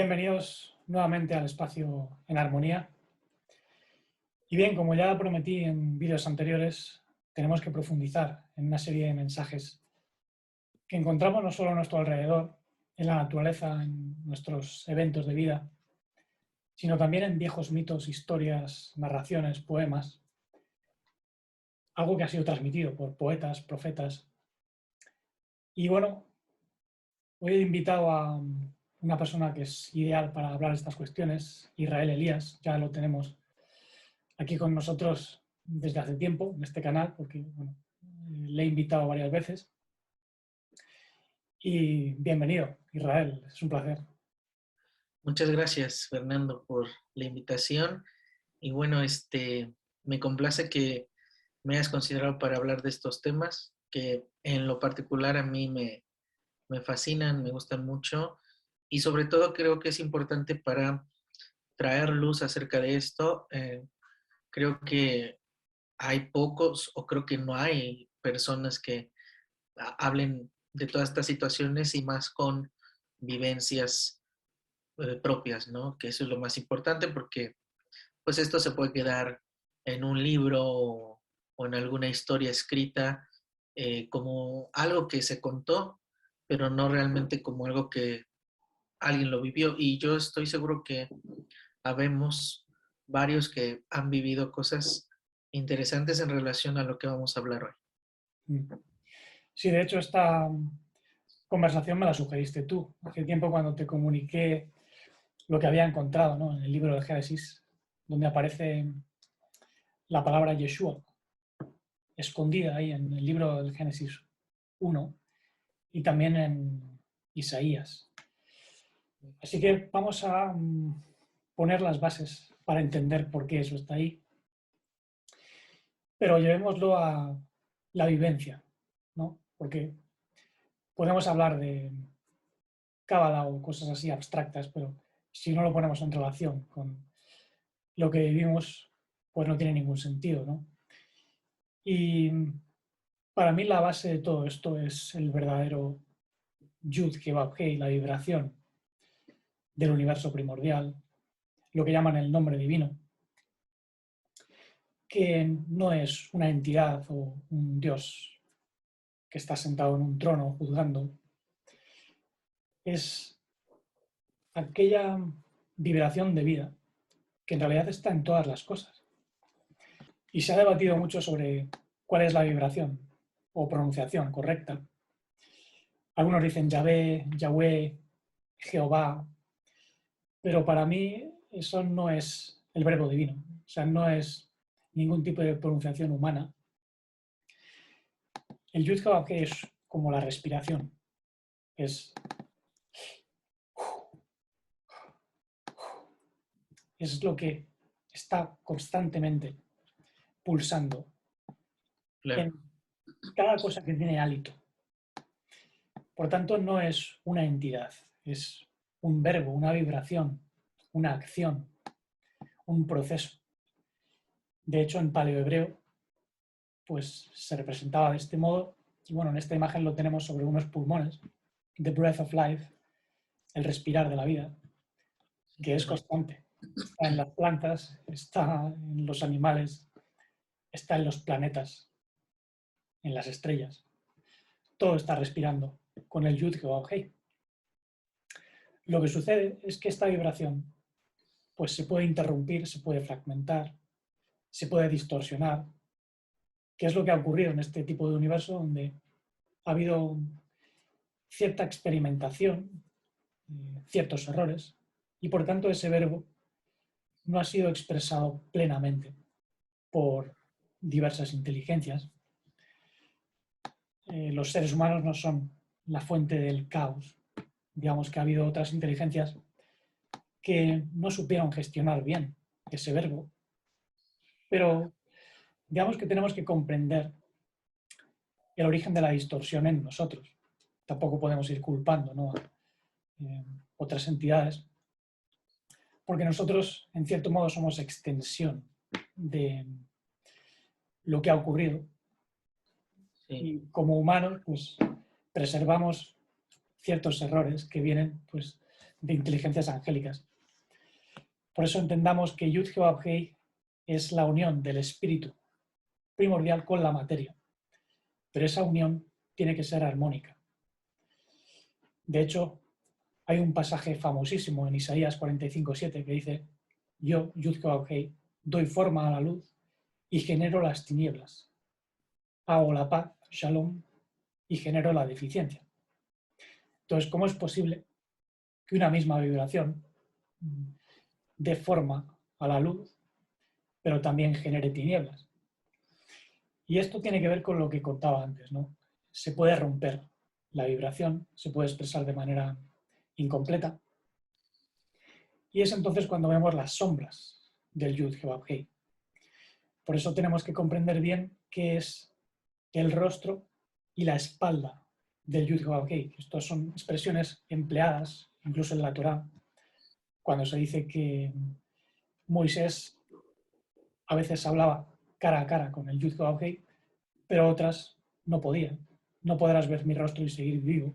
Bienvenidos nuevamente al espacio en armonía. Y bien, como ya prometí en vídeos anteriores, tenemos que profundizar en una serie de mensajes que encontramos no solo a nuestro alrededor, en la naturaleza, en nuestros eventos de vida, sino también en viejos mitos, historias, narraciones, poemas, algo que ha sido transmitido por poetas, profetas. Y bueno, hoy he invitado a una persona que es ideal para hablar de estas cuestiones, Israel Elías, ya lo tenemos aquí con nosotros desde hace tiempo en este canal, porque bueno, le he invitado varias veces. Y bienvenido, Israel, es un placer. Muchas gracias, Fernando, por la invitación. Y bueno, me complace que me hayas considerado para hablar de estos temas que en lo particular a mí me fascinan, me gustan mucho y sobre todo creo que es importante para traer luz acerca de esto. Creo que hay pocos o creo que no hay personas que hablen de todas estas situaciones y más con vivencias propias, ¿no? Que eso es lo más importante porque pues esto se puede quedar en un libro o en alguna historia escrita como algo que se contó, pero no realmente como algo que alguien lo vivió. Y yo estoy seguro que habemos varios que han vivido cosas interesantes en relación a lo que vamos a hablar hoy. Sí, de hecho, esta conversación me la sugeriste tú. Hace tiempo cuando te comuniqué lo que había encontrado, ¿no?, en el libro de Génesis, donde aparece la palabra Yeshua, escondida ahí en el libro del Génesis 1 y también en Isaías. Así que vamos a poner las bases para entender por qué eso está ahí, pero llevémoslo a la vivencia, ¿no? Porque podemos hablar de cábala o cosas así abstractas, pero si no lo ponemos en relación con lo que vivimos, pues no tiene ningún sentido, ¿no? Y para mí la base de todo esto es el verdadero Yud que va, la vibración del universo primordial, lo que llaman el nombre divino, que no es una entidad o un dios que está sentado en un trono juzgando, es aquella vibración de vida que en realidad está en todas las cosas. Y se ha debatido mucho sobre cuál es la vibración o pronunciación correcta. Algunos dicen Yahvé, Yahweh, Jehová, pero para mí eso no es el verbo divino, o sea, no es ningún tipo de pronunciación humana. El Yud que es como la respiración, es lo que está constantemente pulsando Claro, en cada cosa que tiene hálito. Por tanto, no es una entidad, es un verbo, una vibración, una acción, un proceso. De hecho, en paleohebreo, pues se representaba de este modo, y bueno, en esta imagen lo tenemos sobre unos pulmones, the breath of life, el respirar de la vida, sí, que es correcto. constante. Está en las plantas, está en los animales, está en los planetas, en las estrellas. Todo está respirando con el Yud Hey. Lo que sucede es que esta vibración pues se puede interrumpir, se puede fragmentar, se puede distorsionar, que es lo que ha ocurrido en este tipo de universo donde ha habido cierta experimentación, ciertos errores, y por tanto ese verbo no ha sido expresado plenamente por diversas inteligencias. Los seres humanos no son la fuente del caos. Digamos que ha habido otras inteligencias que no supieron gestionar bien ese verbo, pero digamos que tenemos que comprender el origen de la distorsión en nosotros. Tampoco podemos ir culpando, ¿no?, a otras entidades, porque nosotros, en cierto modo, somos extensión de lo que ha ocurrido Sí, y como humanos, pues preservamos ciertos errores que vienen, pues, de inteligencias angélicas. Por eso entendamos que Yud-Heh-Vav-Heh es la unión del espíritu primordial con la materia, pero esa unión tiene que ser armónica. De hecho, hay un pasaje famosísimo en Isaías 45:7 que dice: yo, Yud-Heh-Vav-Heh, doy forma a la luz y genero las tinieblas. Hago la paz, Shalom, y genero la deficiencia. Entonces, ¿cómo es posible que una misma vibración dé forma a la luz, pero también genere tinieblas? Y esto tiene que ver con lo que contaba antes, ¿no? Se puede romper la vibración, se puede expresar de manera incompleta, y es entonces cuando vemos las sombras del Yud-Heh-Vav-Heh. Por eso tenemos que comprender bien qué es el rostro y la espalda del Yud-Heh-Vav-Heh. Estas son expresiones empleadas incluso en la Torá, cuando se dice que Moisés a veces hablaba cara a cara con el Yud-Heh-Vav-Heh, pero otras no podían. No podrás ver mi rostro y seguir vivo.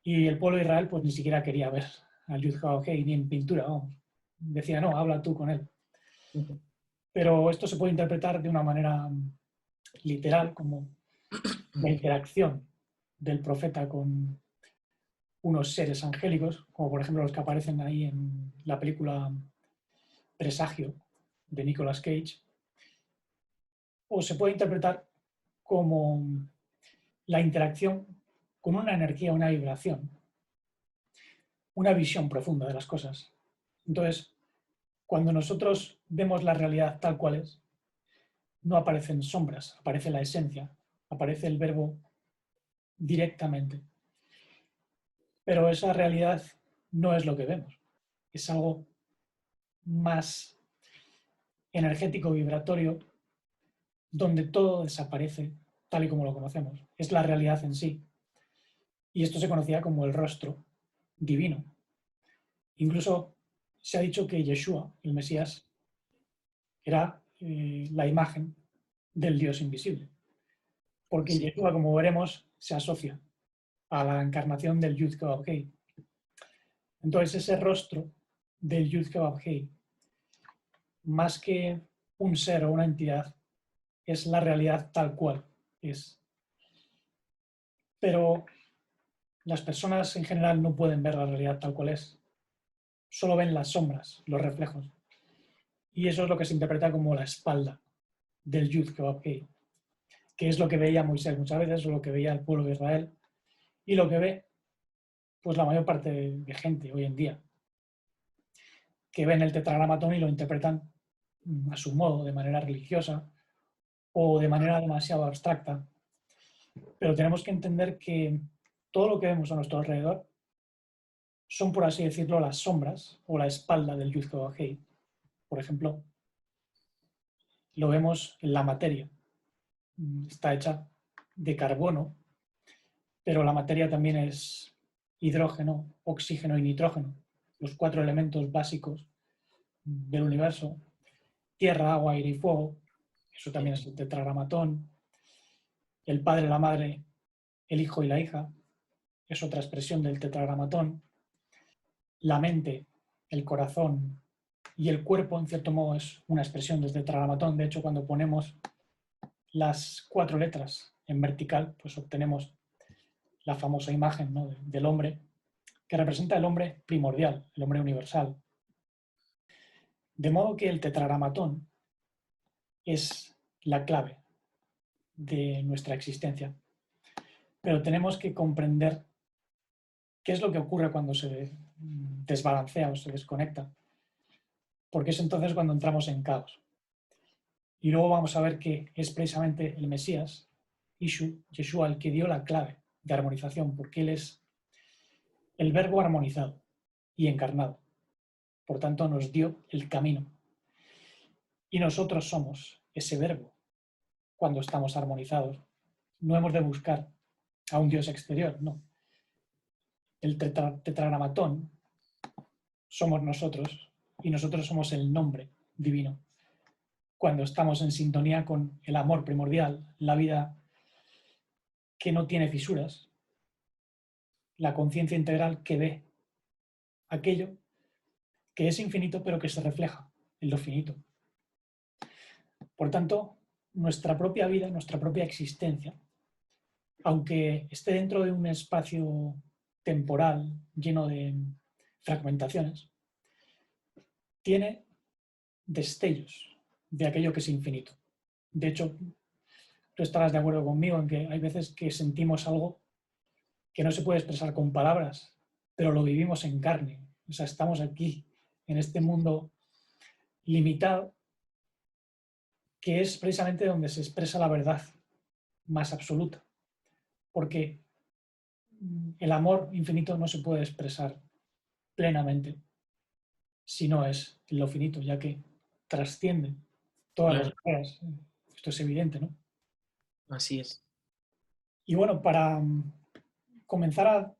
Y el pueblo de Israel pues ni siquiera quería ver al Yud-Heh-Vav-Heh ni en pintura, vamos. Decía, no, habla tú con él. Pero esto se puede interpretar de una manera literal, como la interacción del profeta con unos seres angélicos, como por ejemplo los que aparecen ahí en la película Presagio de Nicolas Cage, o se puede interpretar como la interacción con una energía, una vibración, una visión profunda de las cosas. Entonces, cuando nosotros vemos la realidad tal cual es, no aparecen sombras, aparece la esencia, aparece el verbo directamente. Pero esa realidad no es lo que vemos, es algo más energético, vibratorio, donde todo desaparece tal y como lo conocemos. Es la realidad en sí. Y esto se conocía como el rostro divino. Incluso se ha dicho que Yeshua, el Mesías, era la imagen del Dios invisible. Porque Sí. Yeshua, como veremos, se asocia a la encarnación del Yud-Heh-Vav-Heh. Entonces ese rostro del Yud-Heh-Vav-Heh, más que un ser o una entidad, es la realidad tal cual es. Pero las personas en general no pueden ver la realidad tal cual es. Solo ven las sombras, los reflejos. Y eso es lo que se interpreta como la espalda del Yud-Heh-Vav-Heh, que es lo que veía Moisés muchas veces, o lo que veía el pueblo de Israel, y lo que ve pues la mayor parte de gente hoy en día, que ven el tetragramatón y lo interpretan a su modo, de manera religiosa o de manera demasiado abstracta. Pero tenemos que entender que todo lo que vemos a nuestro alrededor son, por así decirlo, las sombras o la espalda del Yud-Heh-Vav-Heh. Por ejemplo, lo vemos en la materia. Está hecha de carbono, pero la materia también es hidrógeno, oxígeno y nitrógeno, los 4 elementos básicos del universo: tierra, agua, aire y fuego. Eso también es el tetragramatón. El padre, la madre, el hijo y la hija es otra expresión del tetragramatón. La mente, el corazón y el cuerpo, en cierto modo, es una expresión del tetragramatón. De hecho, cuando ponemos las 4 letras en vertical, pues obtenemos la famosa imagen, ¿no?, del hombre, que representa el hombre primordial, el hombre universal. De modo que el tetragramatón es la clave de nuestra existencia. Pero tenemos que comprender qué es lo que ocurre cuando se desbalancea o se desconecta, porque es entonces cuando entramos en caos. Y luego vamos a ver que es precisamente el Mesías, Yeshua, el que dio la clave de armonización, porque él es el verbo armonizado y encarnado. Por tanto, nos dio el camino. Y nosotros somos ese verbo cuando estamos armonizados. No hemos de buscar a un Dios exterior, no. El tetragramatón somos nosotros y nosotros somos el nombre divino. Cuando estamos en sintonía con el amor primordial, la vida que no tiene fisuras, la conciencia integral que ve aquello que es infinito pero que se refleja en lo finito. Por tanto, nuestra propia vida, nuestra propia existencia, aunque esté dentro de un espacio temporal lleno de fragmentaciones, tiene destellos de aquello que es infinito. De hecho, tú estarás de acuerdo conmigo en que hay veces que sentimos algo que no se puede expresar con palabras, pero lo vivimos en carne. O sea, estamos aquí, en este mundo limitado, que es precisamente donde se expresa la verdad más absoluta. Porque el amor infinito no se puede expresar plenamente si no es lo finito, ya que trasciende todas las Claro, ideas. Esto es evidente, ¿no? así es. Y bueno, para comenzar a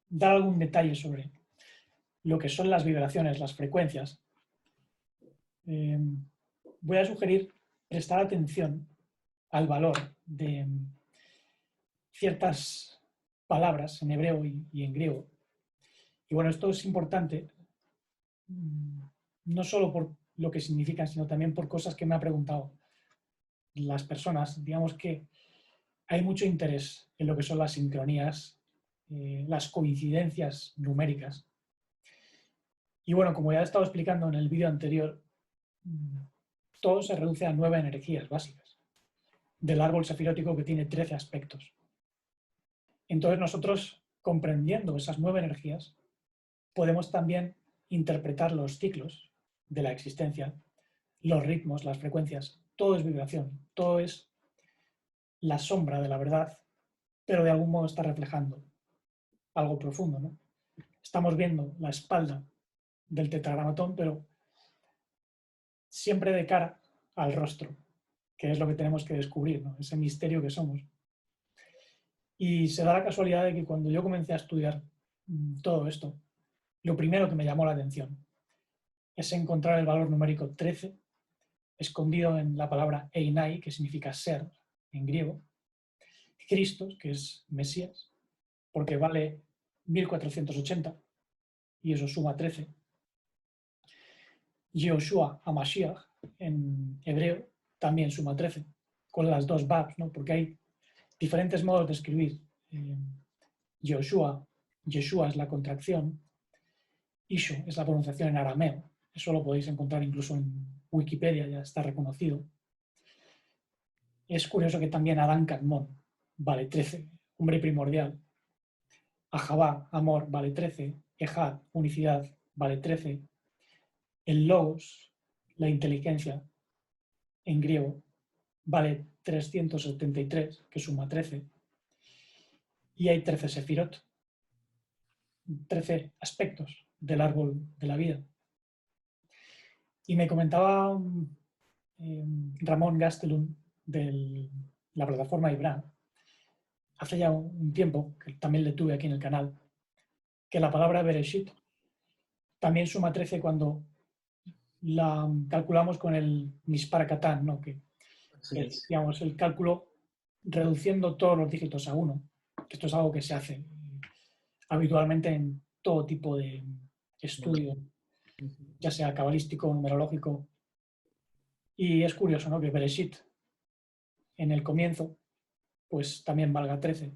dar algún detalle sobre lo que son las vibraciones, las frecuencias, eh, voy a sugerir prestar atención al valor de ciertas palabras en hebreo y en griego. Y bueno, esto es importante no solo por lo que significan, sino también por cosas que me han preguntado las personas. Digamos que hay mucho interés en lo que son las sincronías, las coincidencias numéricas. Y bueno, como ya he estado explicando en el vídeo anterior, todo se reduce a 9 energías básicas del árbol sefirótico que tiene 13 aspectos. Entonces nosotros, comprendiendo esas 9 energías, podemos también interpretar los ciclos de la existencia, los ritmos, las frecuencias. Todo es vibración, todo es la sombra de la verdad, pero de algún modo está reflejando algo profundo, ¿no? Estamos viendo la espalda del tetragramatón, pero siempre de cara al rostro, que es lo que tenemos que descubrir, ¿no? Ese misterio que somos. Y se da la casualidad de que cuando yo comencé a estudiar todo esto, lo primero que me llamó la atención es encontrar el valor numérico 13 escondido en la palabra Einai, que significa ser en griego, Christos, que es Mesías, porque vale 1480 y eso suma 13. Yehoshua Hamashiach en hebreo también suma 13, con las dos babs, ¿no? Porque hay diferentes modos de escribir. Yehoshua, Yeshua es la contracción, Isho es la pronunciación en arameo. Eso lo podéis encontrar incluso en Wikipedia, ya está reconocido. Es curioso que también Adán Kadmon vale 13, hombre primordial. Ahabá, amor, vale 13. Ejad, unicidad, vale 13. El logos, la inteligencia, en griego, vale 373, que suma 13. Y hay 13 sefirot, 13 aspectos del árbol de la vida. Y me comentaba Ramón Gastelum de la plataforma Ibra, hace ya un tiempo, que también le tuve aquí en el canal, que la palabra Bereshit también suma 13 cuando la calculamos con el Mispar ¿no? Que Así es, es. digamos, el cálculo reduciendo todos los dígitos a 1. Esto es algo que se hace habitualmente en todo tipo de estudio, ya sea cabalístico, numerológico. Y es curioso, ¿no? Que Bereshit, en el comienzo, pues también valga 13.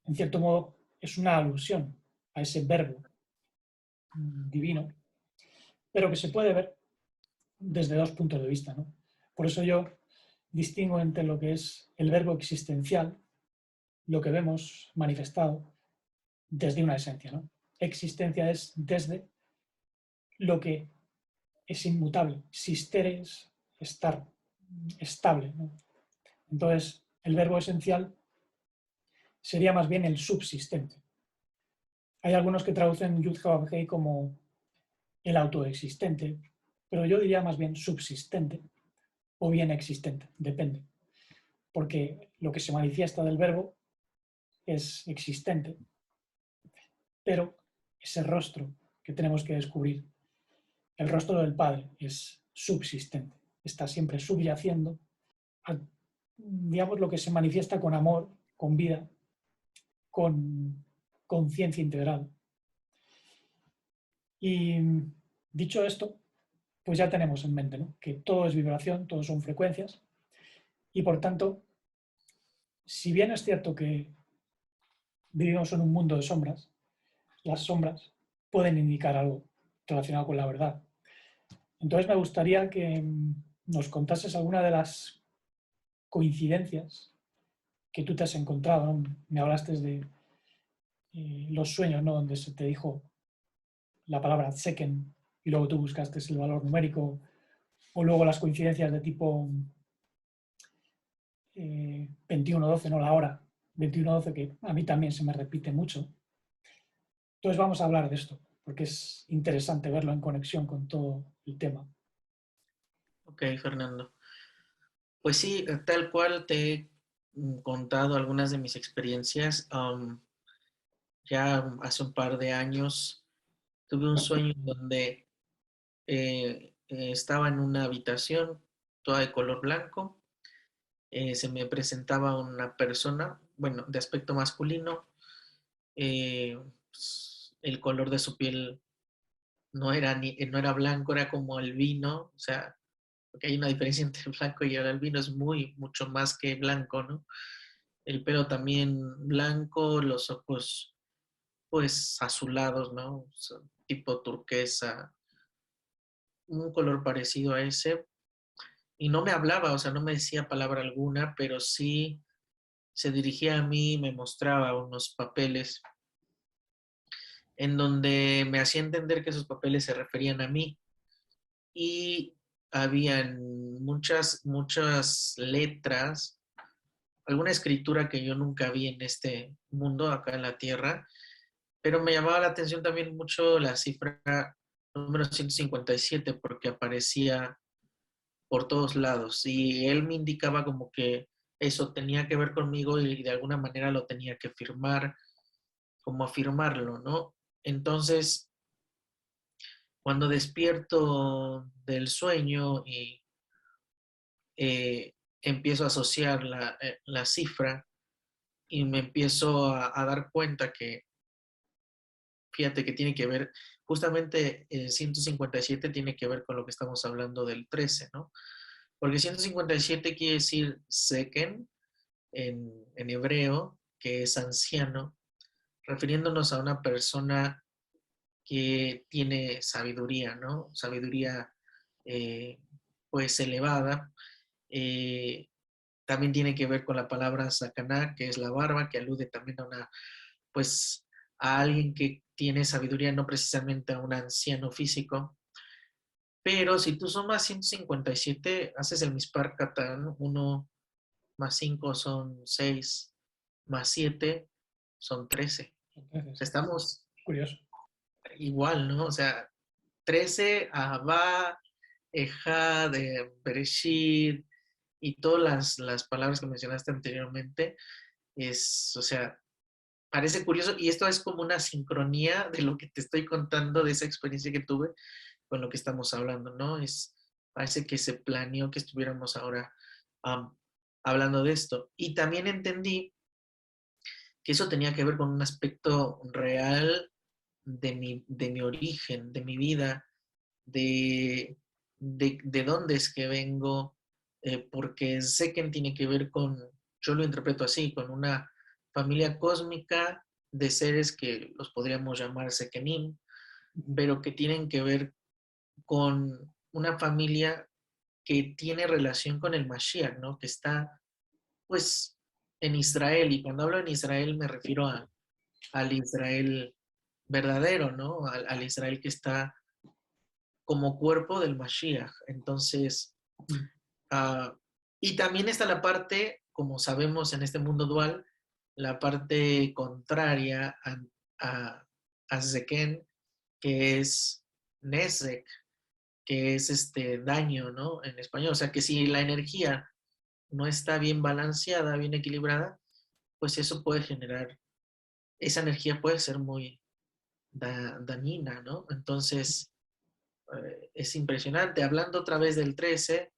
En cierto modo, es una alusión a ese verbo divino, pero que se puede ver desde dos puntos de vista, ¿no? Por eso yo distingo entre lo que es el verbo existencial, lo que vemos manifestado desde una esencia, ¿no? Existencia es desde lo que es inmutable, sistere es estar estable, ¿no? Entonces, el verbo esencial sería más bien el subsistente. Hay algunos que traducen Yud-Heh como el autoexistente, pero yo diría más bien subsistente o bien existente, depende. Porque lo que se manifiesta del verbo es existente, pero ese rostro que tenemos que descubrir, el rostro del Padre, es subsistente, está siempre subyaciendo a, digamos, lo que se manifiesta con amor, con vida, con conciencia integral. Y dicho esto, pues ya tenemos en mente, ¿no?, que todo es vibración, todo son frecuencias, y por tanto, si bien es cierto que vivimos en un mundo de sombras, las sombras pueden indicar algo relacionado con la verdad. Entonces me gustaría que nos contases alguna de las coincidencias que tú te has encontrado, ¿no? Me hablaste de los sueños, ¿no?, donde se te dijo la palabra Seken y luego tú buscaste el valor numérico, o luego las coincidencias de tipo 21-12, no la hora, 21-12, que a mí también se me repite mucho. Entonces vamos a hablar de esto, porque es interesante verlo en conexión con todo el tema. Ok, Fernando. Pues sí, tal cual te he contado algunas de mis experiencias. Ya hace un par de años tuve un sueño donde estaba en una habitación toda de color blanco. Se me presentaba una persona, bueno, de aspecto masculino. Pues, el color de su piel no era blanco, era como el vino, o sea, porque hay una diferencia entre el blanco y el vino, es mucho más que blanco, ¿no? El pelo también blanco, los ojos pues azulados, ¿no? O sea, tipo turquesa, un color parecido a ese. Y no me hablaba, o sea, no me decía palabra alguna, pero sí se dirigía a mí y me mostraba unos papeles en donde me hacía entender que esos papeles se referían a mí. Y habían muchas letras, alguna escritura que yo nunca vi en este mundo, acá en la Tierra, pero me llamaba la atención también mucho la cifra número 157 porque aparecía por todos lados y él me indicaba como que eso tenía que ver conmigo y de alguna manera lo tenía que firmar, como afirmarlo, ¿no? Entonces, cuando despierto del sueño y empiezo a asociar la cifra y me empiezo a dar cuenta que, fíjate que tiene que ver, justamente el 157 tiene que ver con lo que estamos hablando del 13, ¿no? Porque 157 quiere decir Seken en hebreo, que es anciano, refiriéndonos a una persona que tiene sabiduría, ¿no? Sabiduría eh, pues elevada. Eh, También tiene que ver con la palabra sakaná, que es la barba, que alude también a pues, a alguien que tiene sabiduría, no precisamente a un anciano físico. Pero si tú sumas 157, haces el Mispar Catán, 1 más 5 son 6, más 7 son 13. O sea, Entonces, estamos curioso. igual, ¿no? O sea, 13, Abba, Ejad, Bereshit, y todas las palabras que mencionaste anteriormente, o sea, parece curioso y esto es como una sincronía de lo que te estoy contando, de esa experiencia que tuve con lo que estamos hablando, ¿no? Parece que se planeó que estuviéramos ahora um, hablando de esto. Y también entendí que eso tenía que ver con un aspecto real de mi origen, de mi vida, de dónde es que vengo, porque sé que tiene que ver con, yo lo interpreto así, con una familia cósmica de seres que los podríamos llamar Sekenim, pero que tienen que ver con una familia que tiene relación con el Mashiach, ¿no? Que está, pues, en Israel. Y cuando hablo en Israel me refiero al Israel verdadero, ¿no? Al Israel que está como cuerpo del Mashiach. Entonces, uh, y también está la parte, como sabemos en este mundo dual, la parte contraria a Zeken, que es Nezek, que es este daño, ¿no? En español. O sea, que si la energía no está bien balanceada, bien equilibrada, pues eso puede generar, esa energía puede ser muy dañina, ¿no? Entonces, es impresionante. Hablando otra vez del 13,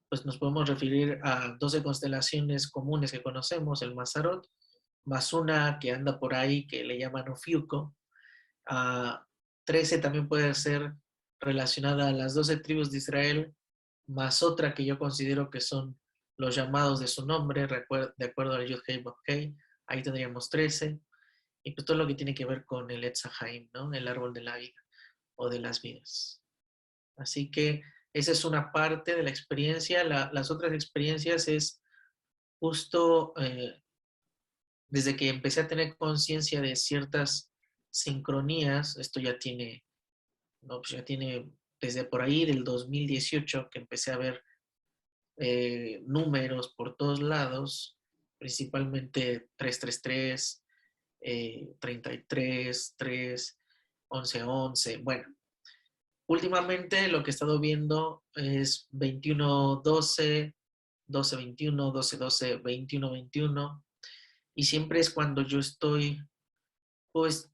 pues nos podemos referir a 12 constelaciones comunes que conocemos, el Mazarot, más una que anda por ahí que le llaman Ofiuco, a 13 también puede ser relacionada a las 12 tribus de Israel, más otra que yo considero que son los llamados de su nombre, de acuerdo al Yud Hei Vav Hei, ahí tendríamos 13, y pues todo lo que tiene que ver con el Etz HaChaim, ¿no? El árbol de la vida o de las vidas. Así que esa es una parte de la experiencia. Las otras experiencias es justo desde que empecé a tener conciencia de ciertas sincronías, esto ya tiene, no, pues ya tiene desde por ahí del 2018 que empecé a ver números por todos lados, principalmente 333, 33, 3, 11, 11. Bueno, últimamente lo que he estado viendo es 21, 12, 12, 21, 12, 12, 21, 21. Y siempre es cuando yo estoy, pues,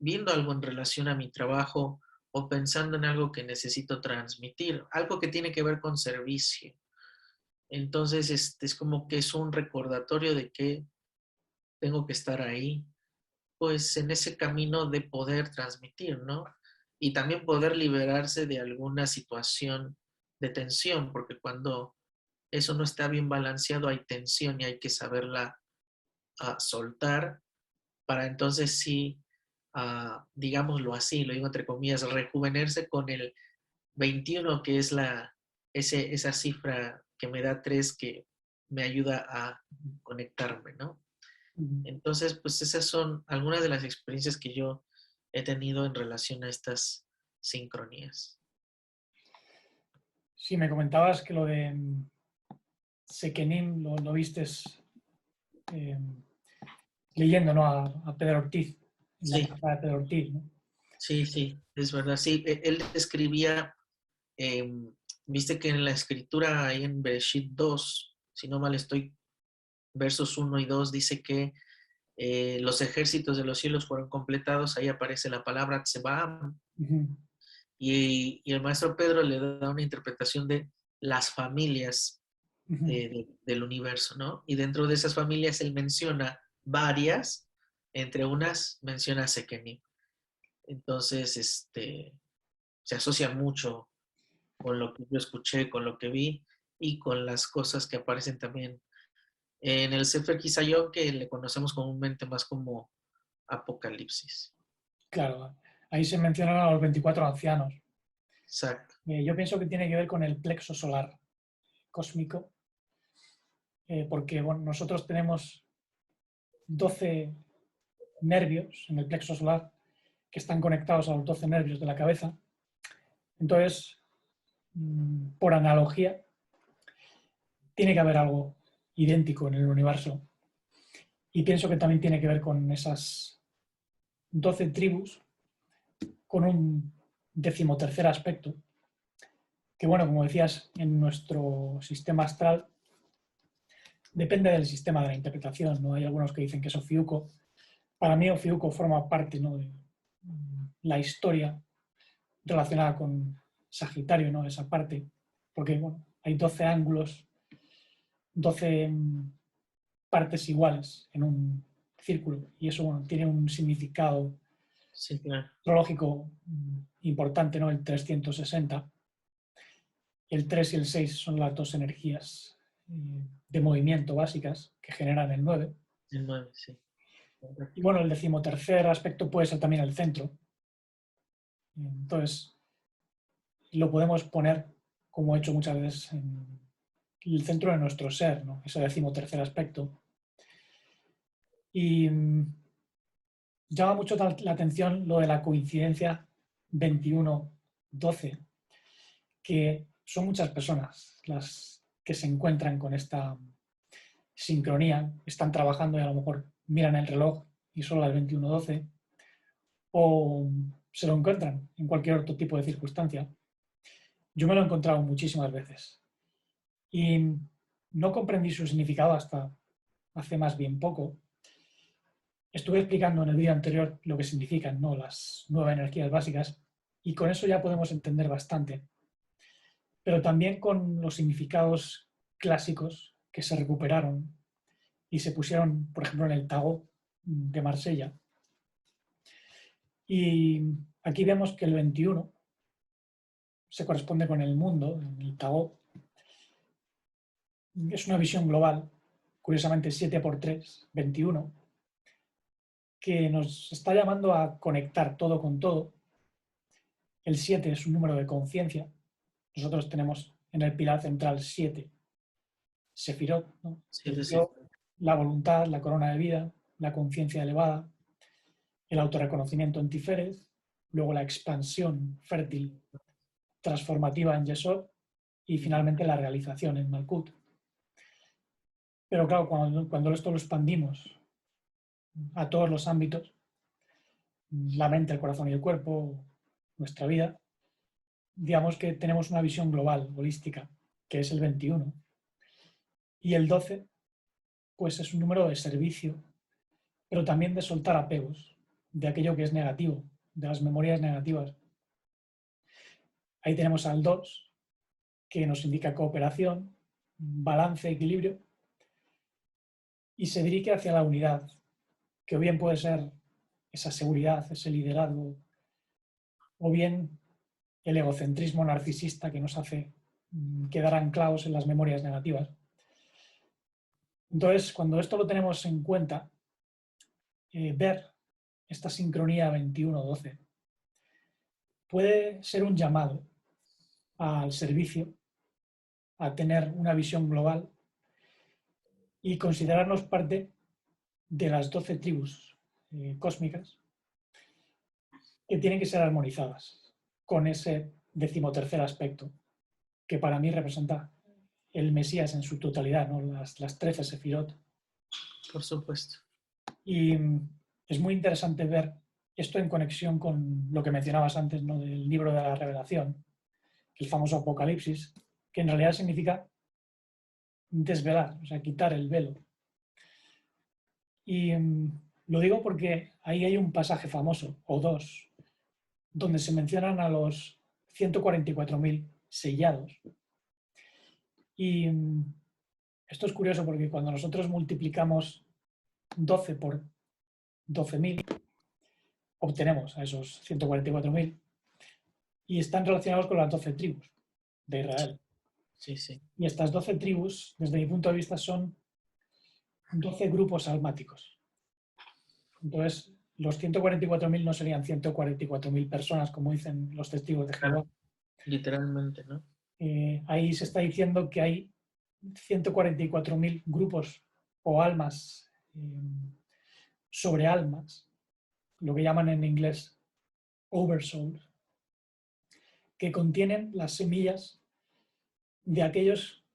viendo algo en relación a mi trabajo o pensando en algo que necesito transmitir, algo que tiene que ver con servicio. Entonces, es como que es un recordatorio de que tengo que estar ahí, pues, en ese camino de poder transmitir, ¿no? Y también poder liberarse de alguna situación de tensión, porque cuando eso no está bien balanceado hay tensión y hay que saberla soltar para entonces sí, digámoslo así, lo digo entre comillas, rejuvenecerse con el 21, que es esa cifra que me da 3 que me ayuda a conectarme, ¿no? Entonces, pues esas son algunas de las experiencias que yo he tenido en relación a estas sincronías. Sí, me comentabas que lo de Sekenim lo vistes leyendo, ¿no? A Pedro Ortiz, en la Sí, carta de Pedro Ortiz, ¿no? sí, sí, es verdad. Sí, él escribía, viste que en la escritura ahí en Bereshit 2, si no mal estoy, versos 1 y 2, dice que los ejércitos de los cielos fueron completados, ahí aparece la palabra Tsebaam, y el maestro Pedro le da una interpretación de las familias del universo, ¿no? Y dentro de esas familias él menciona varias, entre unas menciona Sekenim. Entonces, se asocia mucho con lo que yo escuché, con lo que vi y con las cosas que aparecen también en el Sefer Kisayón, que le conocemos comúnmente más como Apocalipsis. Claro, ahí se mencionan a los 24 ancianos. Exacto. Yo pienso que tiene que ver con el plexo solar cósmico, porque bueno, nosotros tenemos 12 nervios en el plexo solar que están conectados a los 12 nervios de la cabeza. Entonces, por analogía, tiene que haber algo idéntico en el universo. Y pienso que también tiene que ver con esas 12 tribus, con un 13º aspecto, que bueno, como decías, en nuestro sistema astral depende del sistema de la interpretación, ¿no? Hay algunos que dicen que es Ofiuco. Para mí Ofiuco forma parte, ¿no?, de la historia relacionada con Sagitario, ¿no?, esa parte, porque bueno, hay 12 ángulos, 12 partes iguales en un círculo, y eso bueno, tiene un significado Sí, claro. astrológico importante, ¿no?, el 360. El 3 y el 6 son las dos energías de movimiento básicas que generan el 9. El 9, sí. Y bueno, el 13º aspecto puede ser también el centro. Entonces, lo podemos poner, como he hecho muchas veces, en el centro de nuestro ser, ¿no? Ese 13º aspecto. Y llama mucho la atención lo de la coincidencia 21-12, que son muchas personas las que se encuentran con esta sincronía, están trabajando y a lo mejor miran el reloj y son las 21:12, o se lo encuentran en cualquier otro tipo de circunstancia. Yo me lo he encontrado muchísimas veces y no comprendí su significado hasta hace más bien poco. Estuve explicando en el vídeo anterior lo que significan, ¿no?, las 9 energías básicas, y con eso ya podemos entender bastante. Pero también con los significados clásicos que se recuperaron y se pusieron, por ejemplo, en el Tarot de Marsella. Y aquí vemos que el 21 se corresponde con el mundo, el Tao. Es una visión global, curiosamente 7 por 3, 21, que nos está llamando a conectar todo con todo. El 7 es un número de conciencia. Nosotros tenemos en el pilar central 7, Sefirot, ¿no? Sí, El sí. yo, la voluntad, la corona de vida, la conciencia elevada, el autorreconocimiento en Tiferet, luego la expansión fértil, transformativa en Yesod y finalmente la realización en Malkut. Pero claro, cuando esto lo expandimos a todos los ámbitos, la mente, el corazón y el cuerpo, nuestra vida, digamos que tenemos una visión global, holística, que es el 21. Y el 12, pues es un número de servicio, pero también de soltar apegos, de aquello que es negativo, de las memorias negativas. Ahí tenemos al 2, que nos indica cooperación, balance, equilibrio, y se dirige hacia la unidad, que o bien puede ser esa seguridad, ese liderazgo, o bien el egocentrismo narcisista que nos hace quedar anclados en las memorias negativas. Entonces, cuando esto lo tenemos en cuenta, ver esta sincronía 21-12 puede ser un llamado al servicio, a tener una visión global y considerarnos parte de las 12 tribus cósmicas que tienen que ser armonizadas con ese 13º aspecto que para mí representa el Mesías en su totalidad, ¿no? las 13 Sefirot. Por supuesto. Y es muy interesante ver esto en conexión con lo que mencionabas antes, ¿no? Del libro de la Revelación, el famoso Apocalipsis, que en realidad significa desvelar, o sea, quitar el velo. Y lo digo porque ahí hay un pasaje famoso, o dos, donde se mencionan a los 144.000 sellados. Y esto es curioso porque cuando nosotros multiplicamos 12 por 12.000, obtenemos a esos 144.000 y están relacionados con las 12 tribus de Israel. Sí, sí. Y estas 12 tribus, desde mi punto de vista, son 12 grupos almáticos. Entonces, los 144.000 no serían 144.000 personas, como dicen los testigos de Jehová. Literalmente, ¿no? Ahí se está diciendo que hay 144.000 grupos o almas sobre almas, lo que llaman en inglés oversouls, que contienen las semillas de aquellos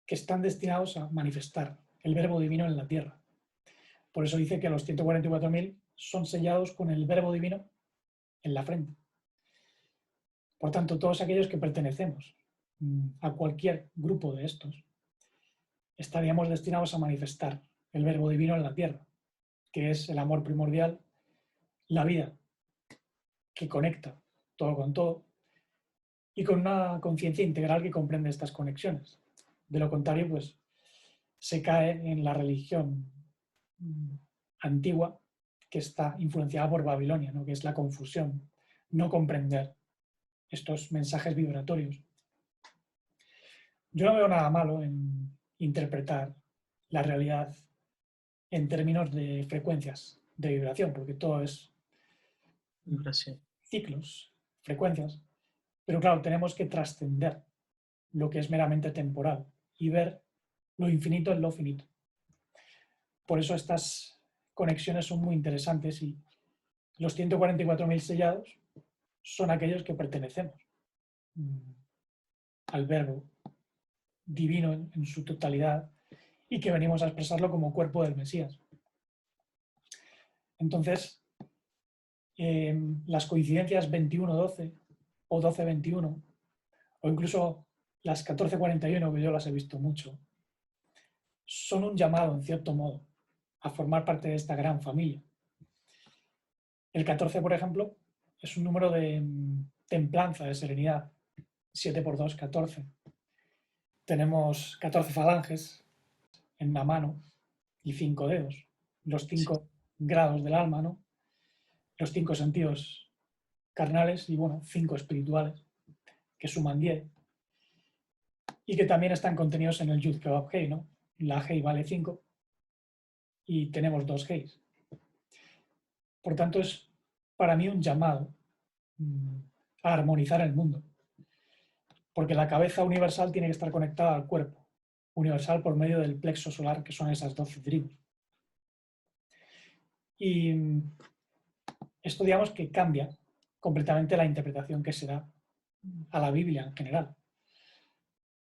que están destinados a manifestar el verbo divino en la tierra. Por eso dice que los 144.000 son sellados con el verbo divino en la frente. Por tanto, todos aquellos que pertenecemos a cualquier grupo de estos, estaríamos destinados a manifestar el verbo divino en la tierra, que es el amor primordial, la vida que conecta todo con todo y con una conciencia integral que comprende estas conexiones. De lo contrario, pues se cae en la religión antigua que está influenciada por Babilonia, ¿no? Que es la confusión, no comprender estos mensajes vibratorios. Yo no veo nada malo en interpretar la realidad en términos de frecuencias de vibración, porque todo es ciclos, frecuencias, pero claro, tenemos que trascender lo que es meramente temporal y ver lo infinito en lo finito. Por eso estas conexiones son muy interesantes y los 144.000 sellados son aquellos que pertenecemos al verbo divino en su totalidad y que venimos a expresarlo como cuerpo del Mesías. Entonces, las coincidencias 21-12 o 12-21 o incluso las 14-41, que yo las he visto mucho, son un llamado, en cierto modo, a formar parte de esta gran familia. El 14, por ejemplo, es un número de templanza, de serenidad. 7 por 2, 14. Tenemos 14 falanges en la mano y 5 dedos. Los 5 grados del alma, ¿no? Los 5 sentidos carnales y, bueno, 5 espirituales, que suman 10, y que también están contenidos en el Yud Kebab Hei, ¿no? La Hei vale 5 y tenemos 2 Heis. Por tanto, es para mí un llamado a armonizar el mundo, porque la cabeza universal tiene que estar conectada al cuerpo universal por medio del plexo solar, que son esas 12 tribus. Y esto, digamos, que cambia completamente la interpretación que se da a la Biblia en general,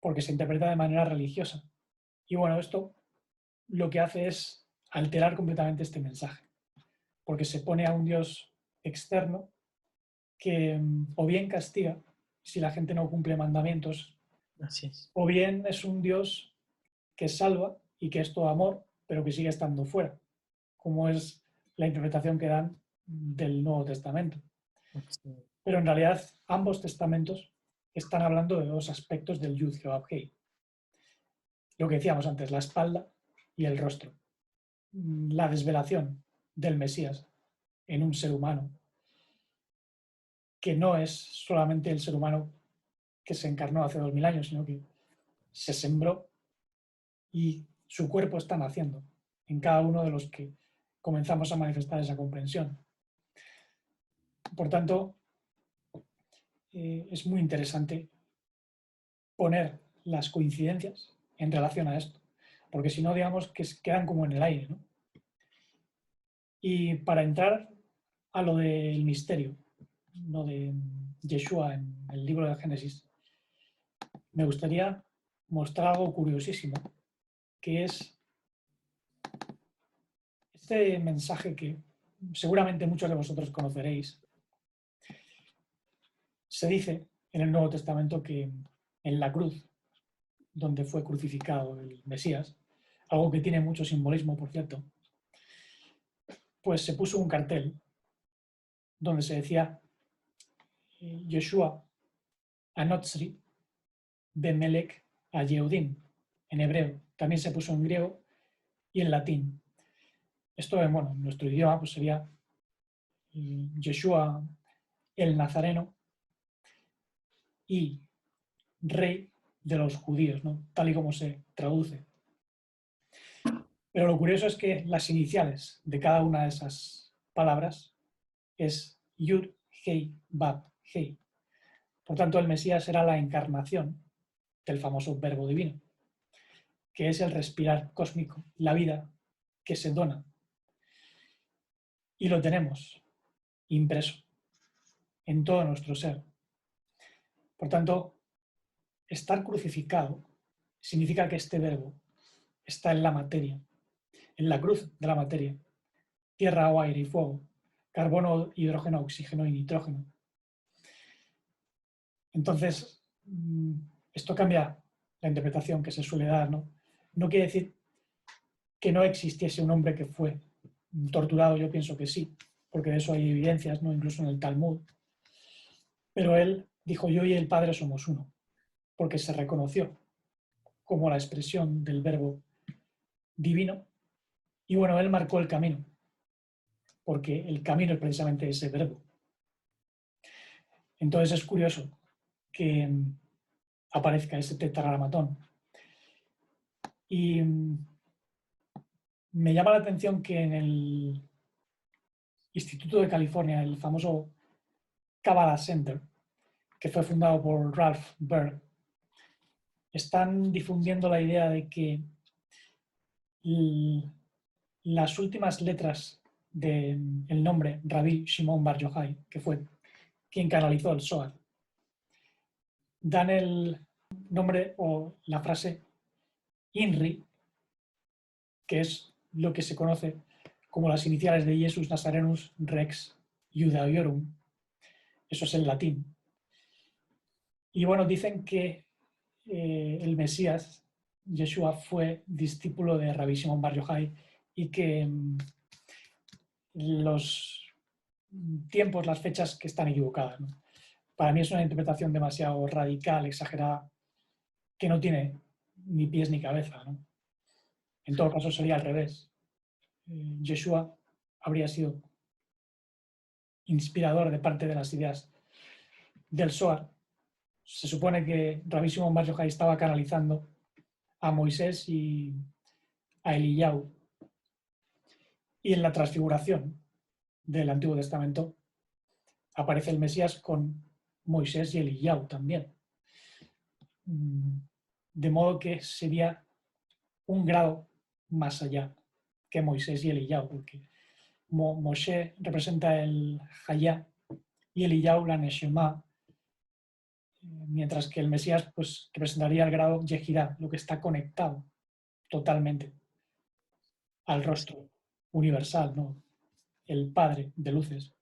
porque se interpreta de manera religiosa. Y bueno, esto lo que hace es alterar completamente este mensaje, porque se pone a un Dios externo que o bien castiga si la gente no cumple mandamientos, Así es. o bien es un Dios que salva y que es todo amor, pero que sigue estando fuera, como es la interpretación que dan del Nuevo Testamento. Sí. Pero en realidad ambos testamentos están hablando de dos aspectos del Yud Kebab Hei. Lo que decíamos antes, la espalda y el rostro. La desvelación del Mesías en un ser humano, que no es solamente el ser humano que se encarnó hace 2000 años, sino que se sembró y su cuerpo está naciendo en cada uno de los que comenzamos a manifestar esa comprensión. Por tanto, es muy interesante poner las coincidencias en relación a esto, porque si no, digamos que quedan como en el aire, ¿no? Y para entrar a lo del misterio, lo de Yeshua en el libro de Génesis, me gustaría mostrar algo curiosísimo, que es este mensaje que seguramente muchos de vosotros conoceréis. Se dice en el Nuevo Testamento que en la cruz, donde fue crucificado el Mesías, algo que tiene mucho simbolismo, por cierto, pues se puso un cartel donde se decía Yeshua Anotzri Bemelech a Yehudim, en hebreo. También se puso en griego y en latín. Esto, bueno, en nuestro idioma pues sería Yeshua el Nazareno y rey de los judíos, ¿no? Tal y como se traduce. Pero lo curioso es que las iniciales de cada una de esas palabras es Yud, Hei, Bab, Hei. Por tanto, el Mesías era la encarnación del famoso verbo divino, que es el respirar cósmico, la vida que se dona. Y lo tenemos impreso en todo nuestro ser. Por tanto, estar crucificado significa que este verbo está en la materia, en la cruz de la materia, tierra, agua, aire y fuego, carbono, hidrógeno, oxígeno y nitrógeno. Entonces, esto cambia la interpretación que se suele dar, ¿no? No quiere decir que no existiese un hombre que fue torturado, yo pienso que sí, porque de eso hay evidencias, ¿no? Incluso en el Talmud. Pero él dijo, yo y el Padre somos uno, porque se reconoció como la expresión del verbo divino. Y bueno, él marcó el camino, porque el camino es precisamente ese verbo. Entonces es curioso que aparezca ese tetragramatón. Y me llama la atención que en el Instituto de California, el famoso Kabbalah Center, que fue fundado por Ralph Berg, están difundiendo la idea de que las últimas letras del nombre Rabbi Shimon Bar Yochai, que fue quien canalizó el Zohar, dan el nombre o la frase INRI, que es lo que se conoce como las iniciales de Jesus Nazarenus Rex Judaeorum. Eso es en latín. Y bueno, dicen que el Mesías, Yeshua, fue discípulo de Rabbi Shimon Bar Yochai y que los tiempos, las fechas que están equivocadas, ¿no? Para mí es una interpretación demasiado radical, exagerada, que no tiene ni pies ni cabeza, ¿no? En todo caso sería al revés. Yeshua habría sido inspirador de parte de las ideas del Zohar. Se supone que Rabbi Shimon Bar Yochai estaba canalizando a Moisés y a Eliyahu. Y en la transfiguración del Antiguo Testamento aparece el Mesías con Moisés y Eliyahu también. De modo que sería un grado más allá que Moisés y Eliyahu, porque Moshe representa el Hayá y Eliyahu la Neshama, mientras que el Mesías pues, representaría el grado Yehirá, lo que está conectado totalmente al rostro universal, ¿no? El Padre de luces.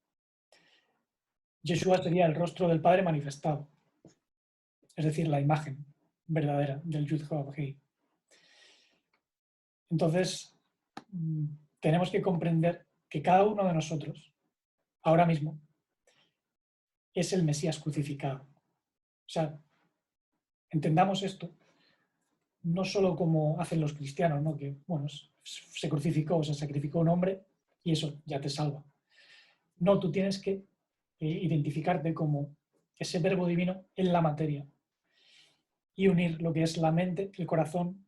Yeshua sería el rostro del Padre manifestado, es decir, la imagen verdadera del Yud-Heh-Vav-Hei. Entonces, tenemos que comprender que cada uno de nosotros, ahora mismo, es el Mesías crucificado. O sea, entendamos esto no solo como hacen los cristianos, ¿no? Que, bueno, se crucificó, se sacrificó un hombre y eso ya te salva. No, tú tienes que identificarte como ese verbo divino en la materia y unir lo que es la mente, el corazón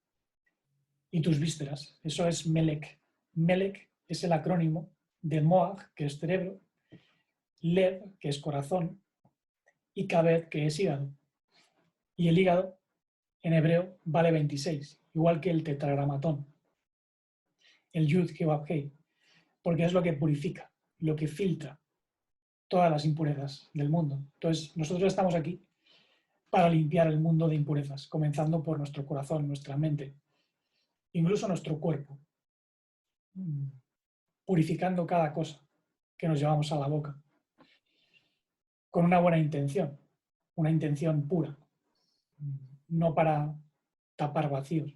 y tus vísceras. Eso es Melek. Melek es el acrónimo de Moag, que es cerebro, Lev, que es corazón, y Kabed, que es hígado. Y el hígado, en hebreo, vale 26, igual que el tetragramatón, el Yud Kevab Hei, porque es lo que purifica, lo que filtra todas las impurezas del mundo. Entonces, nosotros estamos aquí para limpiar el mundo de impurezas, comenzando por nuestro corazón, nuestra mente, incluso nuestro cuerpo, purificando cada cosa que nos llevamos a la boca, con una buena intención, una intención pura, no para tapar vacíos.